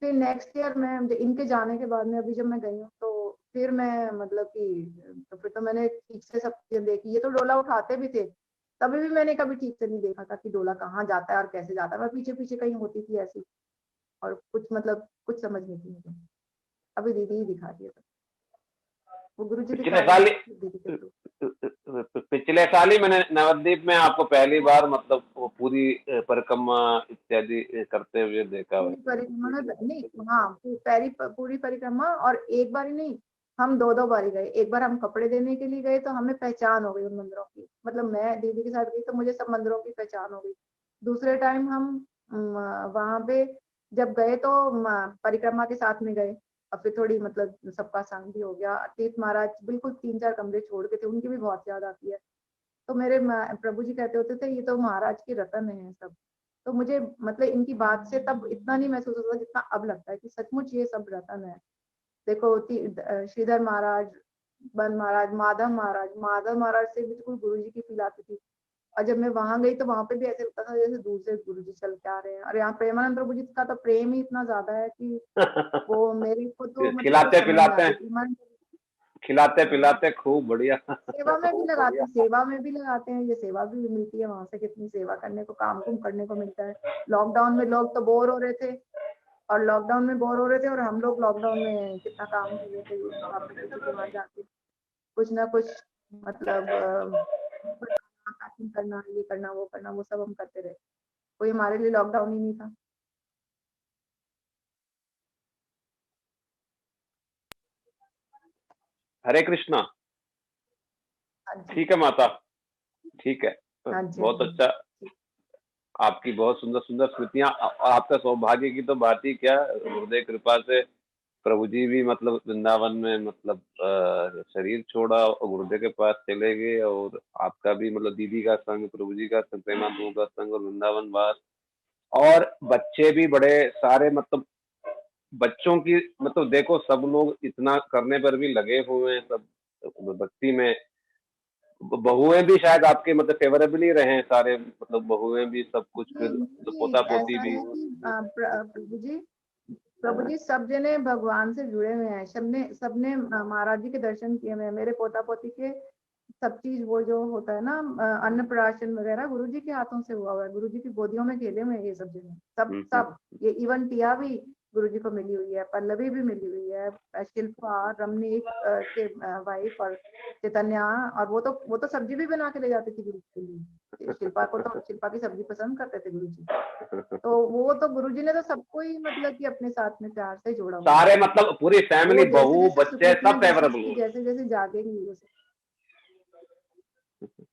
फिर नेक्स्ट ईयर मैं इनके जाने के बाद में अभी जब मैं गई हूँ, तो फिर मैं मतलब कि तो फिर तो मैंने ठीक से सब चीजें देखी, ये तो डोला उठाते भी थे, तभी भी मैंने कभी ठीक से नहीं देखा था कि डोला कहाँ जाता है और कैसे जाता है, मैं पीछे पीछे कहीं होती थी ऐसी, और कुछ मतलब कुछ समझ नहीं थी मुझे। अभी दीदी ही दिखा दिए सब। वो गुरुजी पिछले दिखा रहे साल हैं ही दीदी के थ्रू। पिछले साल ही मैंने नवद्वीप में आपको पहली बार मतलब वो पूरी परिक्रमा इत्यादि करते हुए देखा पूरी वैसे। परिक्रमा में नहीं, हाँ पूरी परिक्रमा, और एक बार ही नहीं, हम दो दो बारी गए। एक बार हम कपड़े देने के लिए गए तो हमें पहचान हो गई उन मंदिरों की, मतलब मैं दीदी के साथ गई तो मुझे सब मंदिरों की पहचान हो गई। दूसरे टाइम हम वहां पे जब गए तो परिक्रमा के साथ में गए, और फिर थोड़ी मतलब सबका संग भी हो गया। तीर्थ महाराज बिल्कुल 3-4 कमरे छोड़ के थे, उनकी भी बहुत याद आती है। तो मेरे प्रभु जी कहते होते थे ये तो महाराज की रतन है सब। तो मुझे मतलब इनकी बात से तब इतना नहीं महसूस होता जितना अब लगता है कि सचमुच ये सब रतन है। देखो श्रीधर महाराज, बन महाराज, माधव महाराज से बिल्कुल गुरु जी की फील आती थी। और जब मैं वहां गई तो वहां पे भी ऐसे लगता था जैसे दूर से गुरु जी चल के आ रहे हैं। और यहाँ प्रेमानंद प्रभु जी का तो प्रेम ही इतना ज्यादा है कि वो मेरे को तो मतलब कुछ खिलाते समझ नहीं पिलाते आती। हैं, खिलाते पिलाते खूब बढ़िया। सेवा में भी लगाते हैं, सेवा में भी लगाते हैं, ये सेवा भी मिलती है वहां से, कितनी सेवा करने को, काम कुम करने को मिलता है। लॉकडाउन में लोग तो बोर हो रहे थे, और लॉकडाउन में बोर हो रहे थे, और हम लोग लॉकडाउन में कितना काम कर रहे थे बाबा जी के वहां जाके, कुछ ना कुछ मतलब पैकिंग करना, ये करना, वो करना, वो सब हम करते रहे। कोई हमारे लिए लॉकडाउन ही नहीं था। हरे कृष्णा। हाँ जी, ठीक है माता, ठीक है। हाँ जी, हाँ बहुत जी। अच्छा, आपकी बहुत सुंदर सुंदर स्मृतियां। आपका सौभाग्य की तो बात ही क्या, गुरुदेव कृपा से प्रभु जी भी मतलब वृंदावन में मतलब शरीर छोड़ा और गुरुदेव के पास चले गए, और आपका भी मतलब दीदी का संग, प्रभु जी का संग, प्रेमानंद का संग, और वृंदावन वास, और बच्चे भी बड़े सारे मतलब बच्चों की मतलब देखो सब लोग इतना करने पर भी लगे हुए हैं सब भक्ति में। बहुएं भी शायद आपके मतलब फेवरेबल ही रहे हैं सारे, मतलब बहुएं भी सब कुछ, फिर मतलब नहीं, पोता पोती ऐसा भी। है कि प्रभु जी सब जने भगवान से जुड़े हुए हैं। सबने सबने महाराज जी के दर्शन किए हुए हैं। मेरे पोता पोती के सब चीज, वो जो होता है ना अन्नप्राशन वगैरह, गुरु जी के हाथों से हुआ हुआ है। गुरु जी की गोदियों में खेले हुए हैं ये सब जने, सब सब। हम्म। ये इवन टिया भी गुरु जी को मिली हुई है, पल्लवी भी मिली हुई है, शिल्पा, रमनीक के वाइफ, और चैतन्या। और वो तो सब्जी भी बना के ले जाती थी गुरु जी के लिए। शिल्पा को तो, शिल्पा की सब्जी पसंद करते थे गुरु जी। तो वो तो गुरुजी ने तो सबको ही मतलब कि अपने साथ में प्यार से जोड़ा हुआ है। सारे मतलब पूरी वो फैमिली, जैसे बहू जैसे बच्चे स्वीकृतियां सब जैसे फेवरेबल जिसकी हो जैसे जैसे जागेगी वैसे। गए।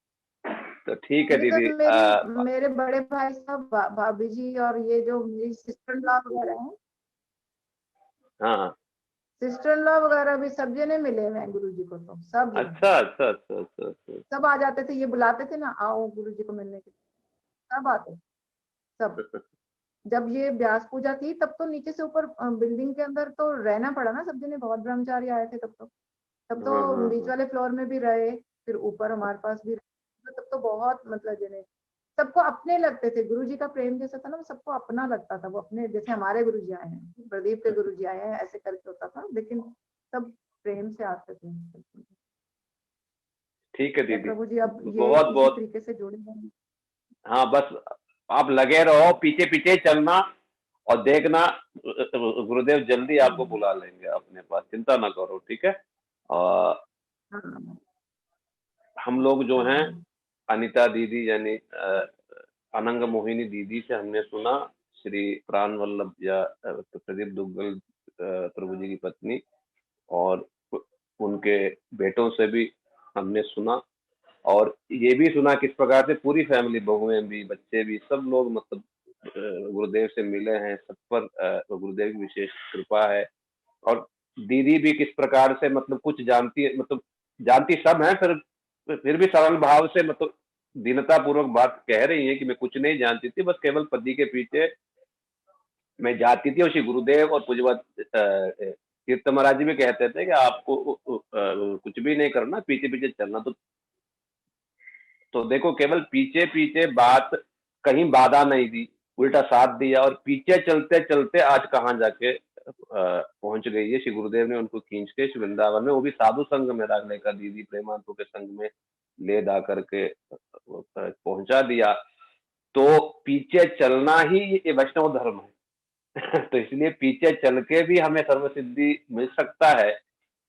तो ठीक है अभी तो दीदी। मेरे बड़े भाई साहब, भाभी जी, और ये जो मेरी सिस्टर इन लॉ वगैरह हैं, हाँ हाँ। सिस्टर इन लॉ वगैरह भी सब जने मिले हुए हैं गुरु जी को, तो सब जने, अच्छा अच्छा अच्छा अच्छा अच्छा। सब आ जाते थे। ये बुलाते थे ना, आओ गुरु जी को मिलने के लिए, सब आते, सब। जब ये व्यास पूजा थी तब तो नीचे से ऊपर बिल्डिंग के अंदर तो रहना पड़ा ना सब जने, बहुत ब्रह्मचारी आए थे तब तो। तब हाँ तो हाँ बीच हाँ। वाले फ्लोर में भी रहे, फिर ऊपर हमारे पास भी रहे। तब तो बहुत मतलब जने सबको अपने लगते थे। गुरु जी का प्रेम जैसा था ना, वो सबको अपना लगता था। वो अपने जैसे हमारे गुरु जी आए हैं, प्रदीप के गुरु जी आए हैं, ऐसे करके होता था, लेकिन सब प्रेम से आते थे। ठीक है क्या दीदी। प्रभु जी अब ये बहुत इसी बहुत। तरीके से जुड़े हैं। हाँ बस आप लगे रहो, पीछे पीछे चलना, और देखना गुरुदेव जल्दी आपको हम्म, बुला लेंगे अपने पास, चिंता ना करो, ठीक है। और हाँ, हम लोग जो हैं, हाँ, अनीता दीदी यानी अनंग मोहिनी दीदी से हमने सुना, श्री प्राण वल्लभ या प्रदीप दुग्गल प्रभु जी की पत्नी, और उनके बेटों से भी हमने सुना, और ये भी सुना किस प्रकार से पूरी फैमिली, बहुएं भी बच्चे भी सब लोग मतलब गुरुदेव से मिले हैं, सब पर गुरुदेव की विशेष कृपा है। और दीदी भी किस प्रकार से मतलब कुछ जानती है, मतलब जानती सब है, फिर भी सरल भाव से मतलब दीनता पूर्वक बात कह रही है कि मैं कुछ नहीं जानती थी, बस केवल पति के पीछे मैं जाती थी। और श्री गुरुदेव और पूज्यपाद तीर्थ महाराज जी भी कहते थे कि आपको कुछ भी नहीं करना, पीछे पीछे चलना। तो देखो केवल पीछे पीछे बात, कहीं बाधा नहीं दी, उल्टा साथ दिया, और पीछे चलते चलते आज कहाँ जाके पहुंच गई है। श्री गुरुदेव ने उनको खींच के श्री वृंदावन में, वो भी साधु संघ में रखने का, दीदी प्रेमानंद के संग में ले दा करके पहुंचा दिया। तो पीछे चलना ही ये वैष्णव धर्म है। तो इसलिए पीछे चल के भी हमें सर्व सिद्धि मिल सकता है,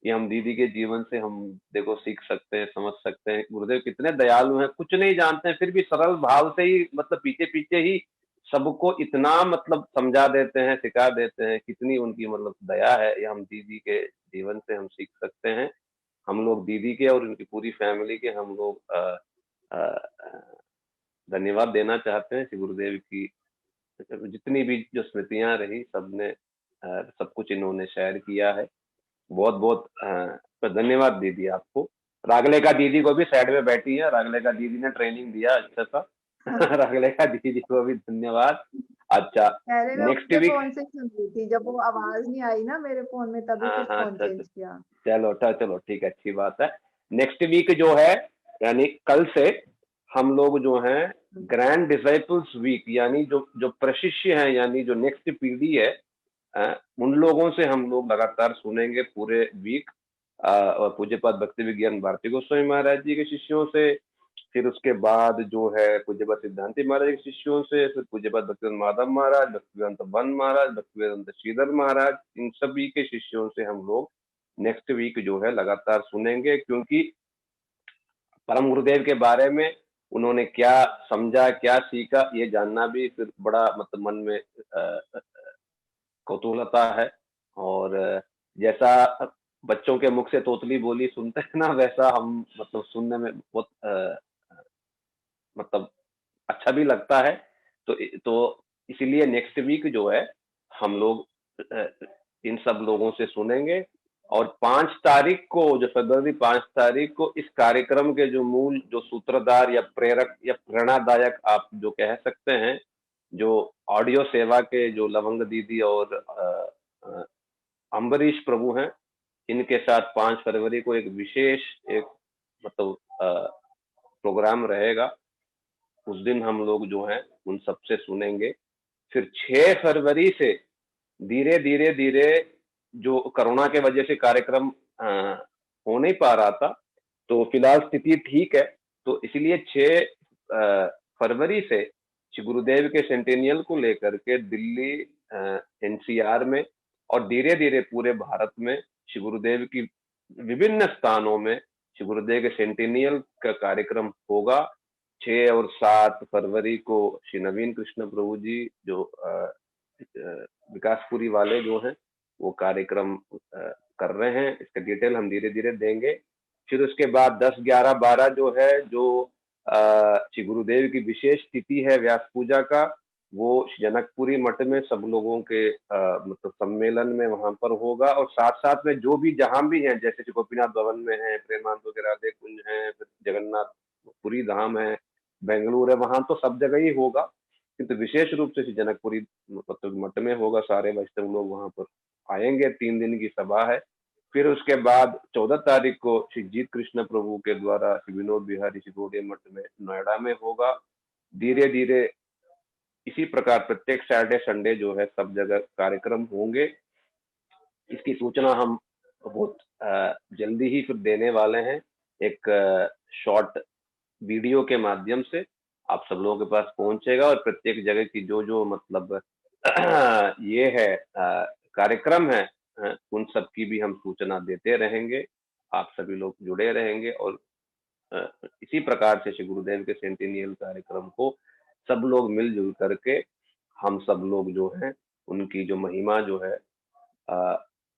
ये हम दीदी के जीवन से हम देखो सीख सकते हैं, समझ सकते हैं गुरुदेव कितने दयालु हैं, कुछ नहीं जानते हैं फिर भी सरल भाव से ही मतलब पीछे पीछे ही सबको इतना मतलब समझा देते हैं, सिखा देते हैं, कितनी उनकी मतलब दया है, ये हम दीदी के जीवन से हम सीख सकते हैं। हम लोग दीदी के और उनकी पूरी फैमिली के हम लोग धन्यवाद देना चाहते हैं श्री गुरुदेव की, जितनी भी जो स्मृतियां रही सबने सब कुछ इन्होंने शेयर किया है। बहुत बहुत तो धन्यवाद दीदी आपको। रागले का दीदी को भी साइड में बैठी है, रागले का दीदी ने ट्रेनिंग दिया अच्छा सा। रागले का दीदी को भी धन्यवाद। अच्छा, पहले मैं नेक्स्ट उसके वीक। फोन से सुन रही थी, जब वो आवाज नहीं आई ना मेरे फोन में तभी हाँ फिर हाँ, फोन अच्छा अच्छा, चेंज किया। चलो ठीक है, अच्छी बात है। नेक्स्ट वीक जो है यानी कल से हम लोग जो हैं ग्रैंड डिसाइपल्स वीक, यानी जो जो प्रशिष्य हैं, यानी जो नेक्स्ट पीढ़ी है, उन लोगों से हम लोग लगातार सुनेंगे पूरे वीक। और पूज्यपाद भक्ति विज्ञान भारती गोस्वामी महाराज जी के शिष्यों से, फिर उसके बाद जो है पूज्यपाद सिद्धांति महाराज के शिष्यों से, फिर पूज्यपाद भक्तिवेदांत माधव महाराज, भक्तिवेदांत वन महाराज, भक्तिवेदांत श्रीधर महाराज, इन सभी के शिष्यों से हम लोग नेक्स्ट वीक जो है लगातार सुनेंगे, क्योंकि परम गुरुदेव के बारे में उन्होंने क्या समझा, क्या सीखा, ये जानना भी फिर बड़ा मतलब मन में कौतूहलता है। और जैसा बच्चों के मुख से तोतली बोली सुनते हैं ना, वैसा हम मतलब सुनने में बहुत मतलब अच्छा भी लगता है। तो इसीलिए नेक्स्ट वीक जो है हम लोग अ, इन सब लोगों से सुनेंगे। और 5 तारीख को, जो फरवरी 5 तारीख को, इस कार्यक्रम के जो मूल जो सूत्रधार या प्रेरक या प्रेरणादायक आप जो कह सकते हैं, जो ऑडियो सेवा के जो लवंग दीदी और अ, अम्बरीश प्रभु हैं, इनके साथ 5 फरवरी को एक विशेष एक मतलब प्रोग्राम रहेगा। उस दिन हम लोग जो हैं उन सबसे सुनेंगे। फिर 6 फरवरी से धीरे धीरे धीरे जो कोरोना के वजह से कार्यक्रम हो नहीं पा रहा था, तो फिलहाल स्थिति ठीक है, तो इसलिए 6 फरवरी से श्री गुरुदेव के सेंटेनियल को लेकर के दिल्ली एनसीआर में और धीरे धीरे पूरे भारत में श्री गुरुदेव की विभिन्न स्थानों में श्री गुरुदेव के सेंटेनियल का कार्यक्रम होगा। 6 और 7 फरवरी को श्री नवीन कृष्ण प्रभु जी जो विकासपुरी वाले जो हैं वो कार्यक्रम कर रहे हैं, इसका डिटेल हम धीरे धीरे देंगे। फिर उसके बाद 10, 11, 12 जो है, जो श्री गुरुदेव की विशेष तिथि है व्यास पूजा का, वो जनकपुरी मठ में सब लोगों के मतलब सम्मेलन में वहां पर होगा। और साथ साथ में जो भी जहां भी हैं, जैसे श्री गोपीनाथ भवन में है, प्रेमानंद के राधे कुंज है, फिर जगन्नाथ पुरी धाम है, बेंगलुरु है, वहां तो सब जगह ही होगा, किंतु विशेष रूप से श्री जनकपुरी मतलब मठ में होगा। सारे वैष्णव लोग वहां पर आएंगे, 3 दिन की सभा है। फिर उसके बाद 14 तारीख को श्री जीत कृष्ण प्रभु के द्वारा श्री विनोद बिहारी श्री गौड़िया मठ में नोएडा में होगा। धीरे धीरे इसी प्रकार प्रत्येक सैटरडे संडे जो है सब जगह कार्यक्रम होंगे। इसकी सूचना हम बहुत जल्दी ही फिर देने वाले हैं, एक शॉर्ट वीडियो के माध्यम से आप सब लोगों के पास पहुंचेगा। और प्रत्येक जगह की जो जो मतलब ये है कार्यक्रम है, उन सब की भी हम सूचना देते रहेंगे, आप सभी लोग जुड़े रहेंगे। और इसी प्रकार से श्री गुरुदेव के सेंटेनियल कार्यक्रम को सब लोग मिलजुल करके हम सब लोग जो हैं उनकी जो महिमा जो है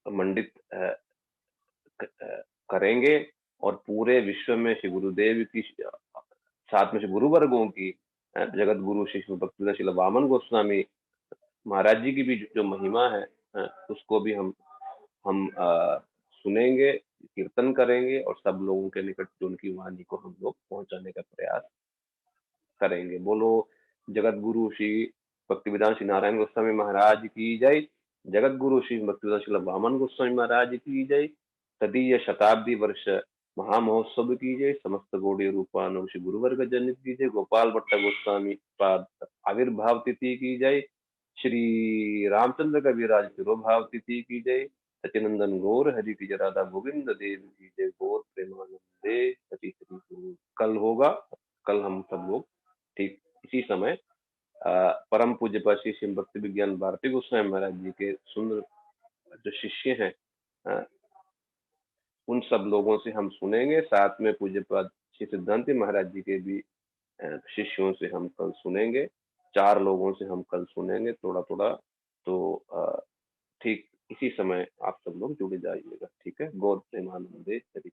मंडित करेंगे। और पूरे विश्व में श्री गुरुदेव की साथ में श्री गुरु वर्गों की जगत गुरु श्री भक्तिवेदांत श्रील वामन गोस्वामी महाराज जी की भी जो महिमा है, उसको भी हम सुनेंगे, कीर्तन करेंगे और सब लोगों के निकट जो उनकी वाणी को हम लोग पहुंचाने का प्रयास करेंगे। बोलो जगत गुरु श्री भक्तिवेदांत श्री नारायण गोस्वामी महाराज की जय। जगत गुरु श्री भक्तिवेदांत श्री वामन गोस्वामी महाराज की जय। तदीय शताब्दी वर्ष महामहोत्सव की जय। समस्त गौड़ीय रूपानुग श्री गुरुवर्ग जनित की जय। गोपाल भट्ट गोस्वामी पाद आविर्भाव तिथि की जय। श्री रामचंद्र कविराज तिरोभाव तिथि की जय। सचिनंदन गौर हरि की राधा गोविंद देव की जय। गौर प्रेमानंदे सती श्री गुरु। कल होगा, कल हम सब लोग ठीक इसी समय परम पूज्य श्री श्री भक्ति विज्ञान भारती गोस्वामी महाराज जी के सुंदर जो शिष्य हैं उन सब लोगों से हम सुनेंगे, साथ में पूज्यपाद श्री सिद्धांत महाराज जी के भी शिष्यों से हम कल सुनेंगे, 4 लोगों से हम कल सुनेंगे थोड़ा-थोड़ा। तो ठीक इसी समय आप सब लोग जुड़ जाइएगा, ठीक है? गौर प्रेमानंदे हरि।